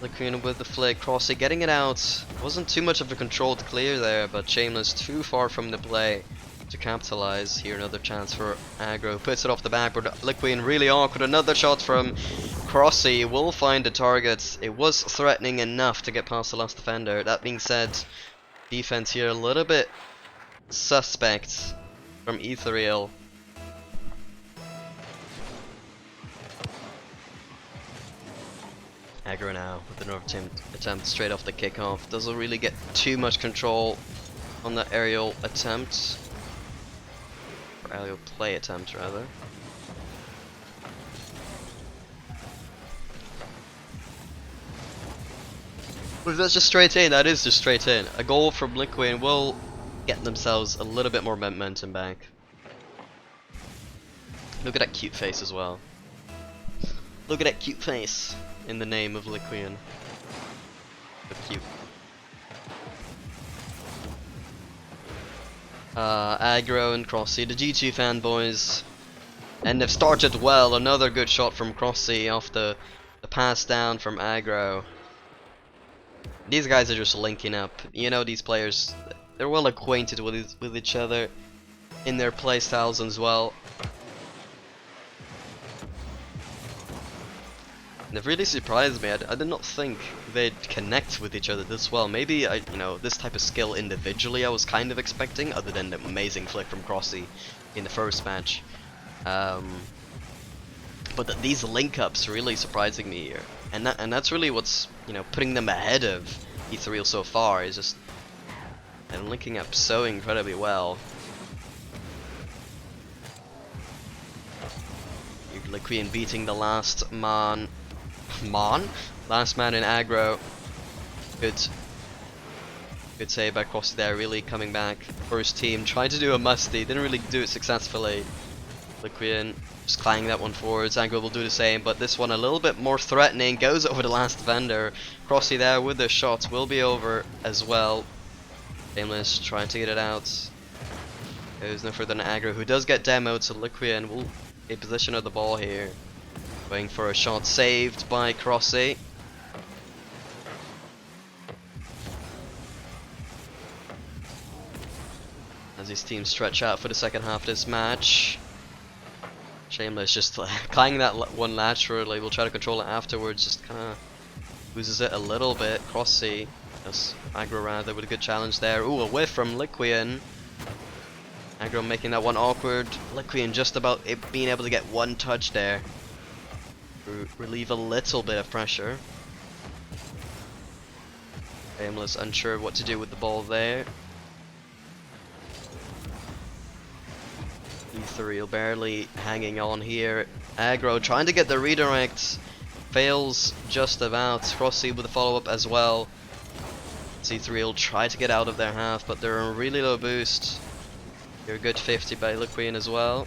Liquian with the flick, Aucksey getting it out. Wasn't too much of a controlled clear there, but Shameless too far from the play to capitalize. Here another chance for Aggro. Puts it off the backboard. Liquian really awkward. Another shot from Aucksey. Will find the target. It was threatening enough to get past the last defender. That being said, defense here a little bit suspect from Ethereal. Aggro now with another attempt straight off the kickoff. Doesn't really get too much control on the aerial attempt. Or aerial play attempt, rather. But if that's just straight in, that is just straight in. A goal from Liquid will get themselves a little bit more momentum back. Look at that cute face as well. Look at that cute face in the name of Liquian. So cute. Aggro and Crossy, the G2 fanboys. And they've started well. Another good shot from Crossy off the pass down from Aggro. These guys are just linking up. You know, these players, they're well acquainted with each other in their playstyles as well. And they've really surprised me. I did not think they'd connect with each other this well. Maybe you know, this type of skill individually I was kind of expecting, other than the amazing flick from Crossy in the first match. But these link-ups really surprising me here, and that's really what's, you know, putting them ahead of Ethereal so far, is just and linking up so incredibly well. Liquian beating the last man in aggro. Good save by Crossy there, really coming back. First team tried to do a musty, didn't really do it successfully. Liquian just clanging that one forwards. Aggro will do the same, but this one a little bit more threatening. Goes over the last defender. Crossy there with the shots will be over as well. Shameless trying to get it out. Goes no further than Aggro, who does get demoed, so Liquian will get possession of the ball here. Going for a shot saved by Crossy. As his team stretch out for the second half of this match. Shameless just clanging that one laterally. We'll try to control it afterwards. Just kind of loses it a little bit. Crossy, Aggro rather, with a good challenge there. Ooh, a whiff from Liquian. Aggro making that one awkward. Liquian just about being able to get one touch there. Relieve a little bit of pressure. Shameless unsure what to do with the ball there. Ethereal barely hanging on here. Aggro trying to get the redirect. Fails just about. Crossy with a follow-up as well. Ethereal try to get out of their half, but they're on really low boost. You're a good 50 by Liquian as well.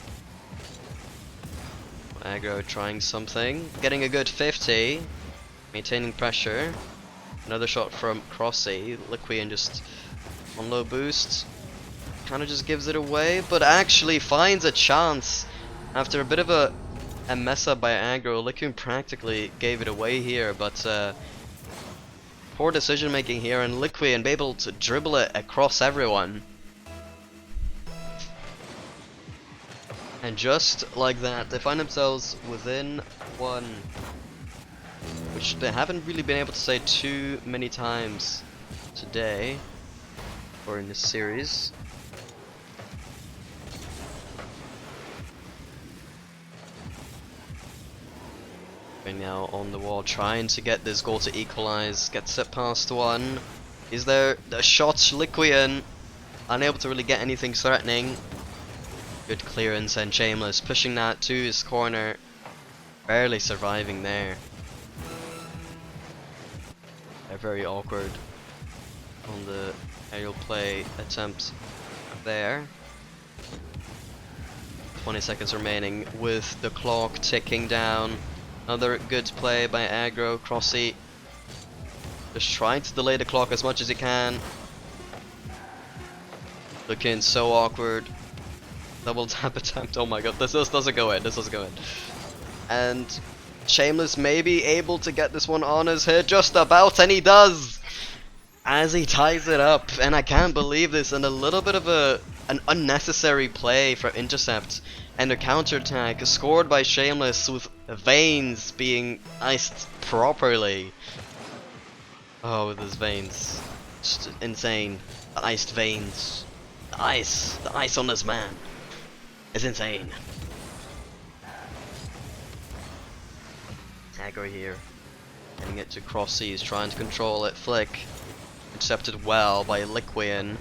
Aggro trying something. Getting a good 50. Maintaining pressure. Another shot from Crossy. Liquian just on low boost. Kind of just gives it away, but actually finds a chance after a bit of a mess up by Aggro. Liquian practically gave it away here, but poor decision making here, and Liquian be able to dribble it across everyone. And just like that, they find themselves within one, which they haven't really been able to say too many times today or in this series. Now on the wall, trying to get this goal to equalize. Gets it past one. Is there the shot? Liquian unable to really get anything threatening. Good clearance, and Shameless pushing that to his corner. Barely surviving there. They're very awkward on the aerial play attempt there. 20 seconds remaining with the clock ticking down. Another good play by Aggro. Crossy just trying to delay the clock as much as he can. Looking so awkward. Double tap attempt. Oh my god, this doesn't go in. This doesn't go in. And Shameless may be able to get this one on his head just about, and he does! As he ties it up, and I can't believe this, and a little bit of an unnecessary play for intercept. And a counter-attack scored by Shameless with Veins being iced properly. Oh, with his veins. Just insane. The iced veins. The ice on this man is insane. Aggro here. Getting it to Crossy, he's trying to control it. Flick. Intercepted well by Liquian.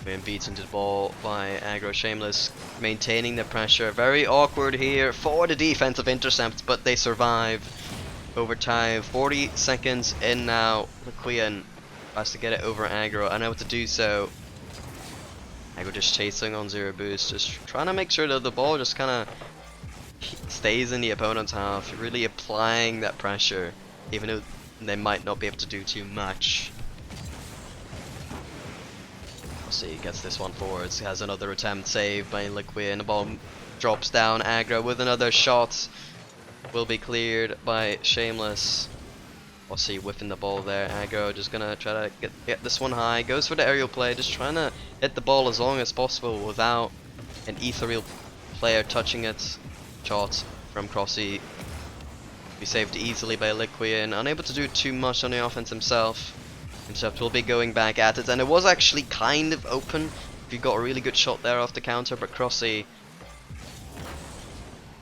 Being beaten to the ball by Aggro. Shameless maintaining the pressure. Very awkward here for the defensive intercepts, but they survive. Overtime, 40 seconds in now. Liquian has to get it over Aggro, unable to do so. Aggro just chasing on 0 boost, just trying to make sure that the ball just kind of stays in the opponent's half, really applying that pressure, even though they might not be able to do too much. See, gets this one forwards, has another attempt saved by Liquian, the ball drops down. Aggro with another shot, will be cleared by Shameless. Aussey whiffing the ball there. Aggro just gonna try to get this one high, goes for the aerial play, just trying to hit the ball as long as possible without an ethereal player touching it. Shot from Crossy, be saved easily by Liquian, unable to do too much on the offense himself. Intercept will be going back at it, and it was actually kind of open if you got a really good shot there off the counter, but Crossy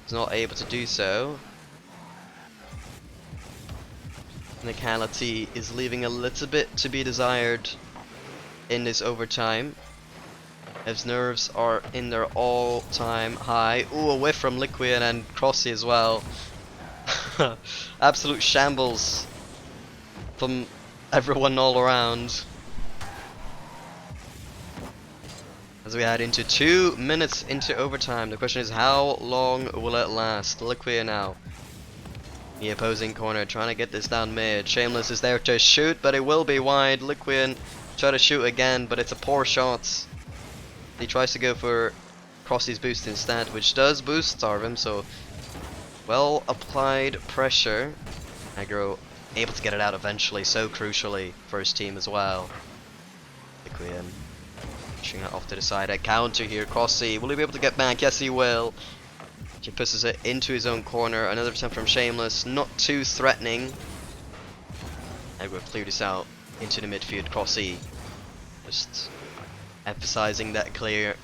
is not able to do so. Technicality is leaving a little bit to be desired in this overtime. His nerves are in their all-time high. Ooh, a whiff from Liquian and Crossy as well. Absolute shambles from everyone all around. As we head into 2 minutes into overtime, the question is how long will it last? Liquian now. The opposing corner trying to get this down mid. Shameless is there to shoot, but it will be wide. Liquian try to shoot again, but it's a poor shot. He tries to go for Crossy's boost instead, which does boost starve him, so well applied pressure. Aggro able to get it out eventually, so crucially for his team as well. Liquian pushing it off to the side. A counter here. Crossy, will he be able to get back? Yes, he will. He pushes it into his own corner. Another attempt from Shameless, not too threatening. Aggro cleared this out into the midfield. Crossy just emphasizing that clear.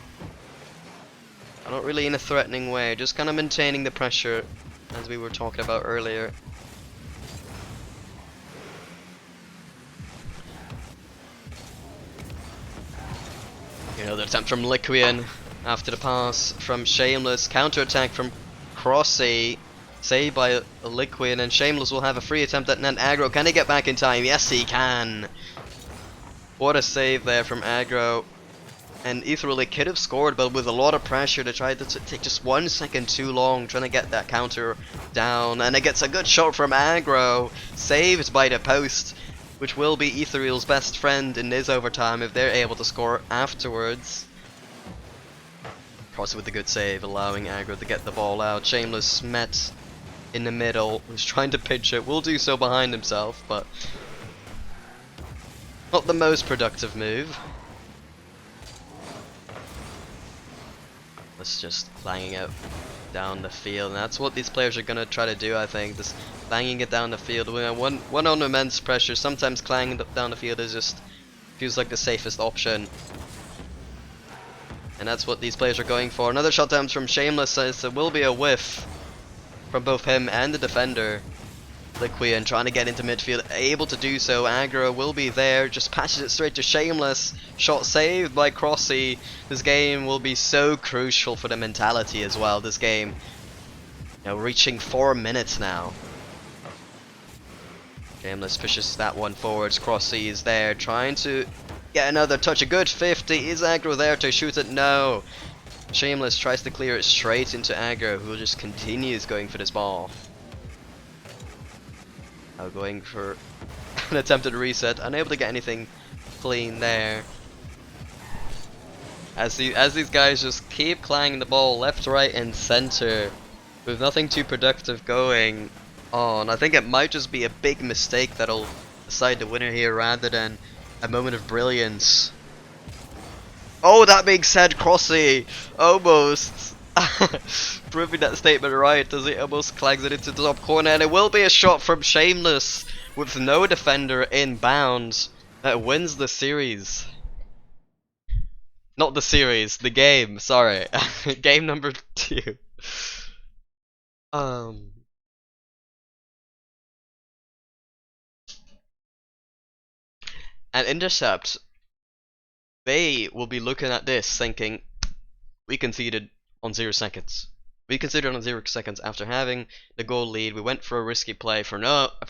Not really in a threatening way, just kind of maintaining the pressure as we were talking about earlier. Another attempt from Liquian after the pass from Shameless. Counter attack from Crossy. Saved by Liquian, and Shameless will have a free attempt at net. Aggro, can he get back in time? Yes, he can. What a save there from Aggro. And Ethereal could have scored, but with a lot of pressure to try to take just 1 second too long trying to get that counter down. And it gets a good shot from Aggro, saved by the post, which will be Ethereal's best friend in this overtime if they're able to score afterwards. Crossy with the good save, allowing Aggro to get the ball out. Shameless met in the middle, was trying to pitch it, will do so behind himself, but not the most productive move. Let's just banging it down the field, and that's what these players are gonna try to do. I think just banging it down the field. One on immense pressure. Sometimes clanging down the field is just feels like the safest option, and that's what these players are going for. Another shot down from Shameless, says it will be a whiff from both him and the defender. Liquian trying to get into midfield, able to do so. Aggro will be there, just passes it straight to Shameless. Shot saved by Crossy. This game will be so crucial for the mentality as well. This game, you know, reaching 4 minutes now. Shameless pushes that one forwards. Crossy is there, trying to get another touch. A good 50. Is Aggro there to shoot it? No. Shameless tries to clear it straight into Aggro, who just continues going for this ball. Now going for an attempted reset, unable to get anything clean there. As these guys just keep clanging the ball left, right, and center, with nothing too productive going on. I think it might just be a big mistake that'll decide the winner here, rather than a moment of brilliance. Oh, that being said, Crossy almost proving that statement right, as he almost clangs it into the top corner, and it will be a shot from Shameless with no defender in bounds that wins the series. Not the series, the game. Sorry, game number 2. Um, and Intercept, they will be looking at this thinking, we conceded on 0 seconds. We conceded on 0 seconds after having the goal lead. We went for a risky play for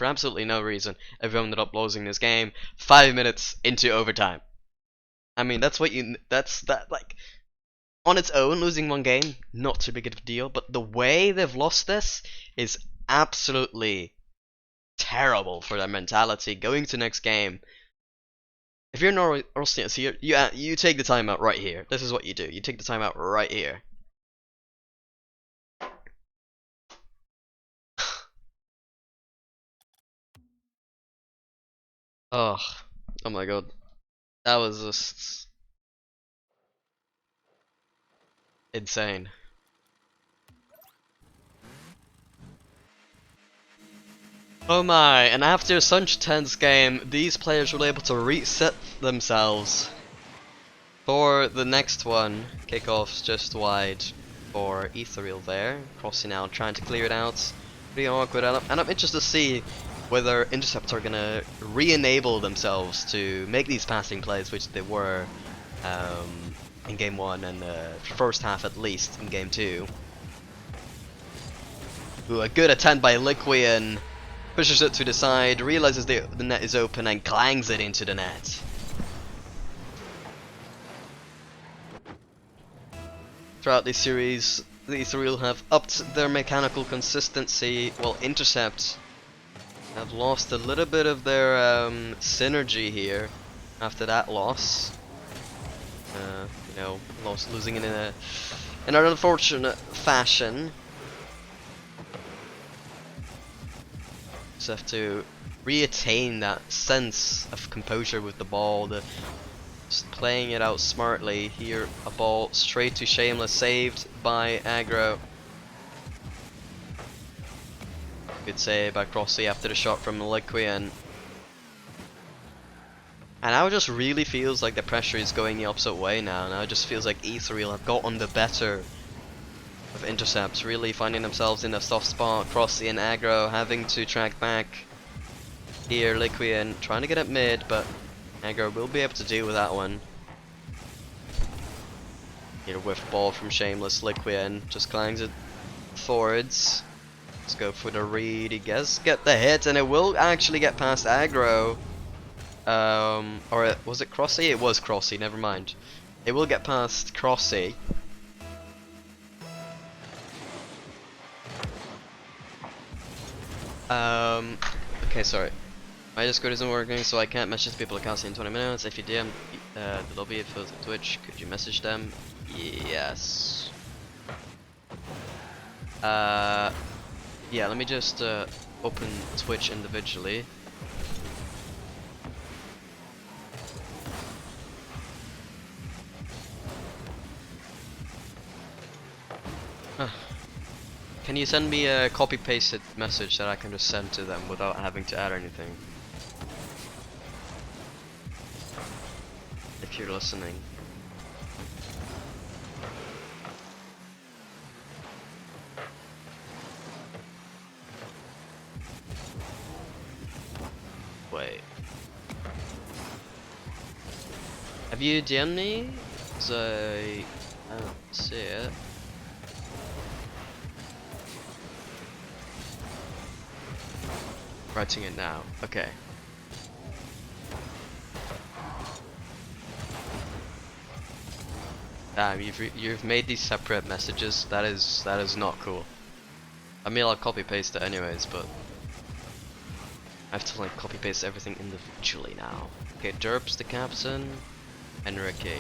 absolutely no reason. And we ended up losing this game 5 minutes into overtime. I mean, like, on its own, losing one game, not too big of a deal. But the way they've lost this is absolutely terrible for their mentality going to next game. If you're Norway or here, you take the timeout right here. This is what you do. You take the timeout right here. Oh, oh my god, that was just insane. Oh my, and after such a tense game, these players were able to reset themselves for the next one. Kickoff's just wide for Ethereal there. Crossing out, trying to clear it out. Pretty awkward, and I'm interested to see whether Intercept are gonna re-enable themselves to make these passing plays, which they were in game 1 and first half at least in game 2. Ooh, a good attempt by Liquian. Pushes it to the side, realizes the net is open and clangs it into the net. Throughout this series, the Ethereal have upped their mechanical consistency, while Intercept have lost a little bit of their synergy here after that loss. You know, losing in an unfortunate fashion. Just have to reattain that sense of composure with the ball, just playing it out smartly. Here, a ball straight to Shameless, saved by Aggro. Good save by Crossy after the shot from Liquian. And now it just really feels like the pressure is going the opposite way now. Now it just feels like Ethereal have gotten the better of Intercepts, really finding themselves in a soft spot. Crossy and Aggro having to track back. Here, Liquian trying to get it mid, but Aggro will be able to deal with that one. Here, whiff ball from Shameless. Liquian just clangs it forwards. Let's go for the read. He gets get the hit, and it will actually get past Aggro. Or was it Crossy? It was Crossy. Never mind. It will get past Crossy. Okay, sorry. My Discord isn't working, so I can't message people I can't see in 20 minutes. If you DM the lobby, if it's Twitch, could you message them? Yes. Yeah, let me just open Twitch individually. Can you send me a copy-pasted message that I can just send to them without having to add anything? If you're listening. Wait. Have you DM'd me? 'Cause I don't see it. Writing it now. Okay. Damn, you've made these separate messages. That is not cool. I mean, I'll copy paste it anyways, but I have to like copy paste everything individually now. Okay, Derp's the captain, Enrique.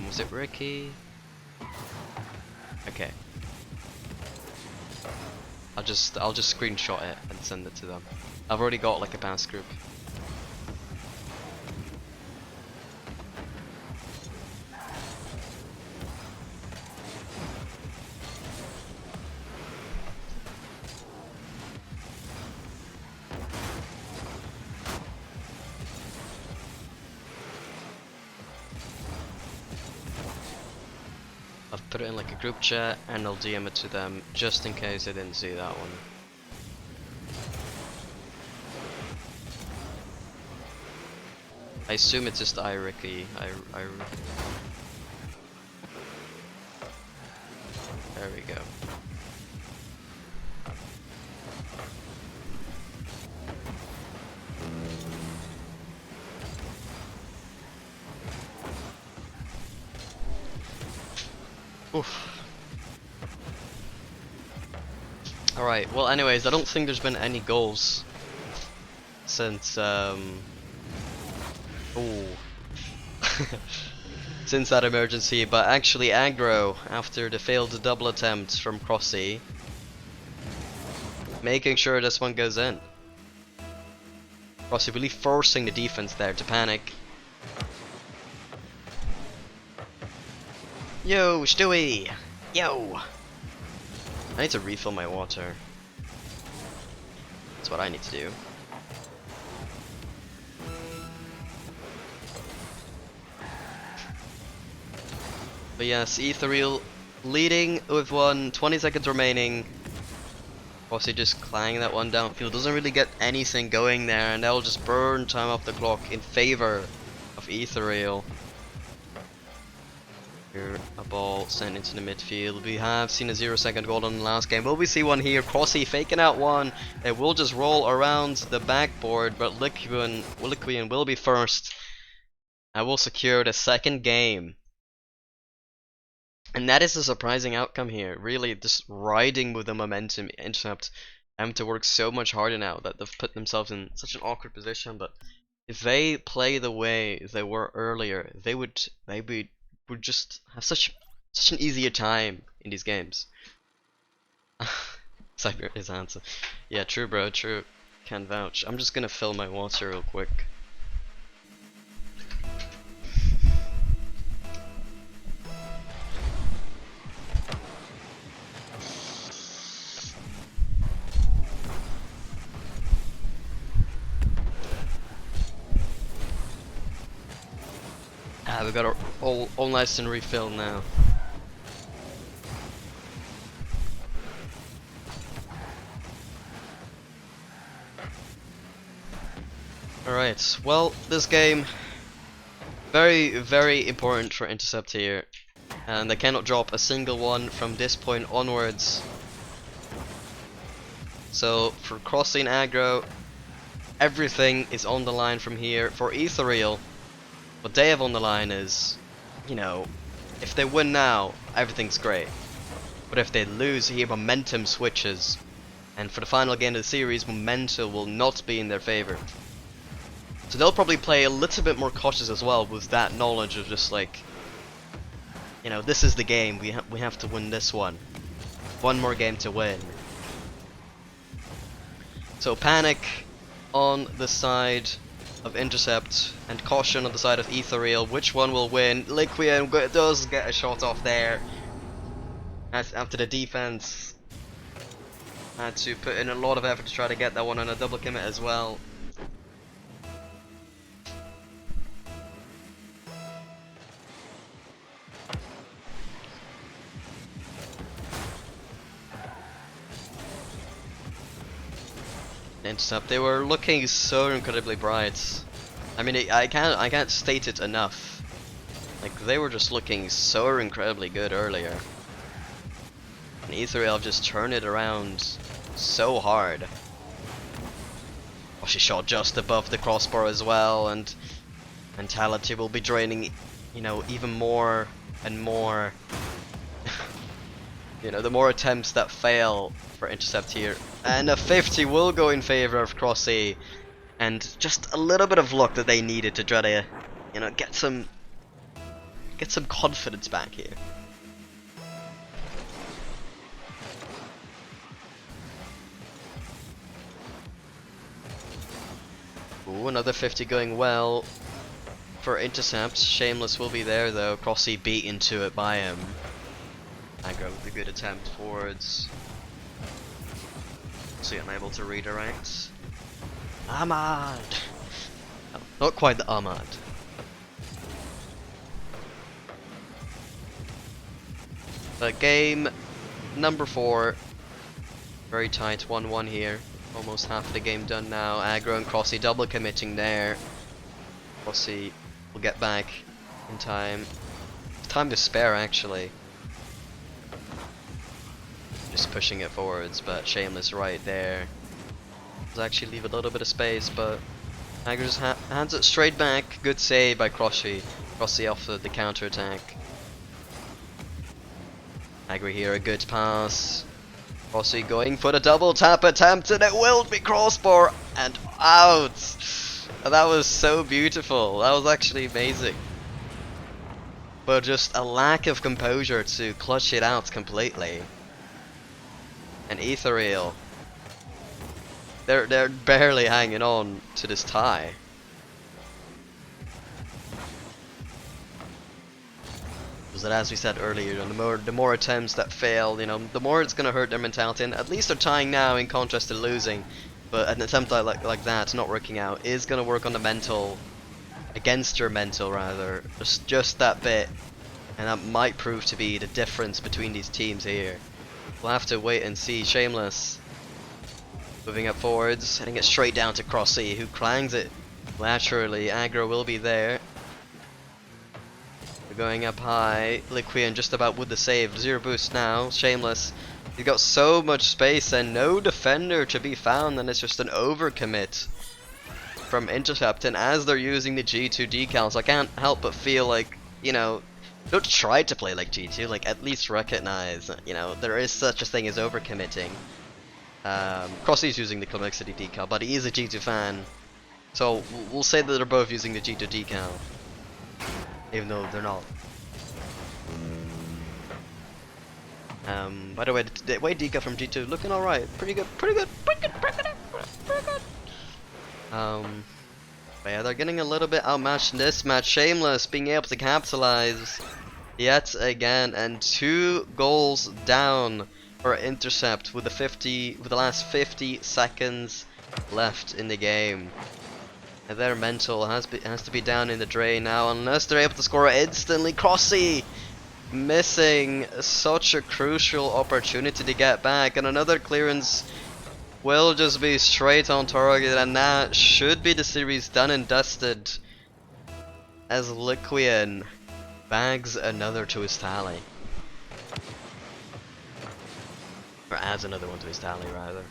Was it Ricky? Okay. I'll just screenshot it and send it to them. I've already got like a pass group. I've put it in like a group chat and I'll DM it to them just in case I didn't see that one. I assume it's just Iriki. There we go. Oof. Alright, well anyways, I don't think there's been any goals since ooh. Since that emergency, but actually aggro after the failed double attempt from Crossy, making sure this one goes in. Crossy really forcing the defense there to panic. Yo, Stewie! Yo! I need to refill my water. That's what I need to do. But yes, Ethereal leading with 20 seconds remaining. Crossy just clanging that one downfield. Doesn't really get anything going there, and that'll just burn time off the clock in favor of Ethereal. Here, a ball sent into the midfield. We have seen a 0-second goal in the last game. Will we see one here? Crossy faking out one. It will just roll around the backboard, but Liquian will be first. I will secure the second game. And that is a surprising outcome here. Really, just riding with the momentum. Intercept having to work so much harder now that they've put themselves in such an awkward position. But if they play the way they were earlier, they would just have such an easier time in these games. Cyber is answer. Yeah, true, bro. True. Can vouch. I'm just gonna fill my water real quick. We got our all nice and refilled now. Alright, well, this game very important for Intercept here, and they cannot drop a single one from this point onwards. So for Crossing aggro, everything is on the line from here. For Ethereal, what they have on the line is, you know, if they win now, everything's great. But if they lose here, momentum switches. And for the final game of the series, momentum will not be in their favor. So they'll probably play a little bit more cautious as well, with that knowledge of just like, you know, this is the game, we have to win this one. One more game to win. So panic on the side of Intercept and caution on the side of Ethereal. Which one will win? Liquian does get a shot off there. As after the defense had to put in a lot of effort to try to get that one on a double commit as well. Intercept, they were looking so incredibly bright. I mean, I can't state it enough. Like, they were just looking so incredibly good earlier. And Ethereal just turned it around so hard. Oh, she shot just above the crossbar as well, and mentality will be draining, you know, even more and more. You know, the more attempts that fail for Intercept here. And a 50 will go in favor of Crossy. And just a little bit of luck that they needed to try to, you know, get some confidence back here. Ooh, another 50 going well for Intercept. Shameless will be there though. Crossy beat into it by him. Aggro with a good attempt forwards. So unable to redirect. Ahmad! No, not quite the Ahmad. But game number 4, very tight, 1-1 here. Almost half of the game done now. Aggro and Crossy double committing there. Crossy will get back in time. Time to spare actually. Just pushing it forwards, but Shameless right there. Does actually leave a little bit of space, but Aggro just hands it straight back. Good save by Crossy. Crossy off the counter attack. Aggro here, a good pass. Crossy going for the double tap attempt, and it will be crossbar and out. That was so beautiful. That was actually amazing. But just a lack of composure to clutch it out completely. And Ethereal, they're barely hanging on to this tie. That, as we said earlier, the more attempts that fail, the more it's gonna hurt their mentality. And at least they're tying now, in contrast to losing. But an attempt like that not working out is gonna work on the mental, against your mental rather, just that bit, and that might prove to be the difference between these teams here. We'll have to wait and see. Shameless moving up forwards, heading it straight down to Crossy, who clangs it laterally. Aggro will be there. Going up high, Liquian just about with the save. 0 boost now, Shameless. He's got so much space and no defender to be found, and it's just an overcommit from Intercept. And as they're using the G2 decals, I can't help but feel like, don't try to play like G2, like at least recognize, there is such a thing as overcommitting. Crossy's using the Complexity decal, but he is a G2 fan, so we'll say that they're both using the G2 decal. Even though they're not. By the way, the way decal from G2 looking alright. Pretty good. But yeah, they're getting a little bit outmatched in this match. Shameless being able to capitalize yet again, and 2 goals down for Intercept with the last 50 seconds left in the game. And their mental has to be down in the drain now, unless they're able to score instantly. Crossy missing such a crucial opportunity to get back, and another clearance will just be straight on target, and that should be the series done and dusted, as Liquian bags another to his tally. Or adds another one to his tally, rather.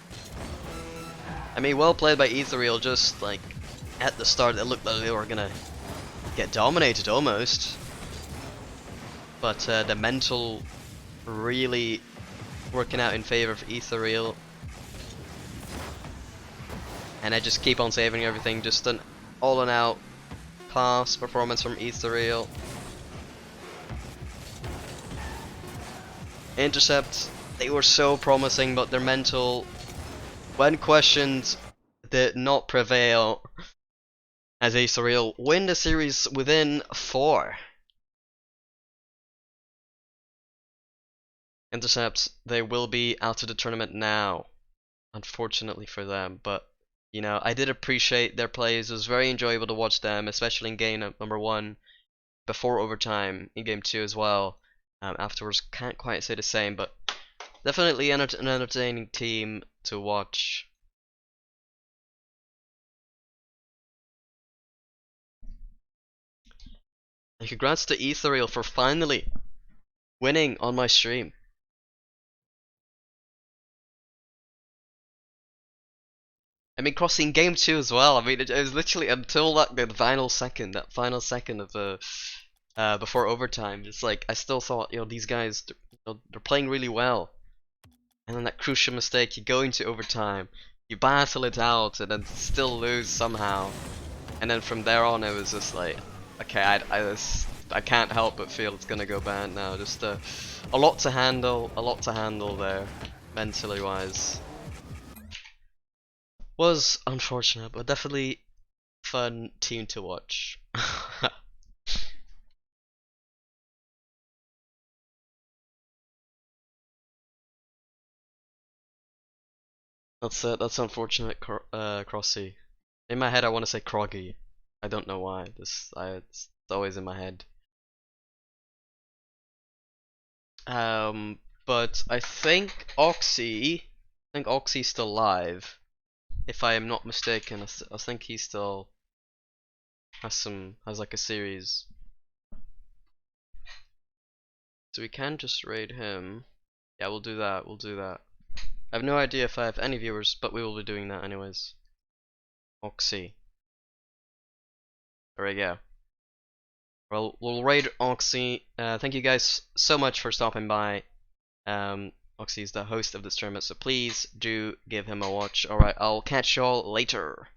I mean, well played by Ethereal, just like at the start it looked like they were gonna get dominated almost, but the mental really working out in favor of Ethereal, and I just keep on saving everything. Just an all in out class performance from Ethereal. Intercept, they were so promising, but their mental, when questioned, did not prevail, as Ethereal win the series within 4. Intercepts, they will be out of the tournament now, unfortunately for them, but I did appreciate their plays. It was very enjoyable to watch them, especially in game number 1 before overtime, in game 2 as well. Afterwards, can't quite say the same, but definitely an entertaining team to watch. And congrats to Ethereal for finally winning on my stream. I mean, crossing game 2 as well. I mean, it was literally until that final second of the before overtime. It's like I still thought, these guys, they're playing really well. And then that crucial mistake, you go into overtime, you battle it out, and then still lose somehow. And then from there on, it was just like, okay, I can't help but feel it's gonna go bad now. Just a lot to handle there, mentally wise. Was unfortunate, but definitely fun team to watch. That's unfortunate, Crossy. In my head, I want to say Croggy. I don't know why. It's always in my head. But I think Aucksey's still live. If I am not mistaken, I think he still has like a series. So we can just raid him. Yeah, we'll do that. We'll do that. I have no idea if I have any viewers, but we will be doing that anyways. Aucksey. There we go. Well, we'll raid Aucksey. Thank you guys so much for stopping by. Aucksey is the host of this tournament, so please do give him a watch. Alright, I'll catch y'all later.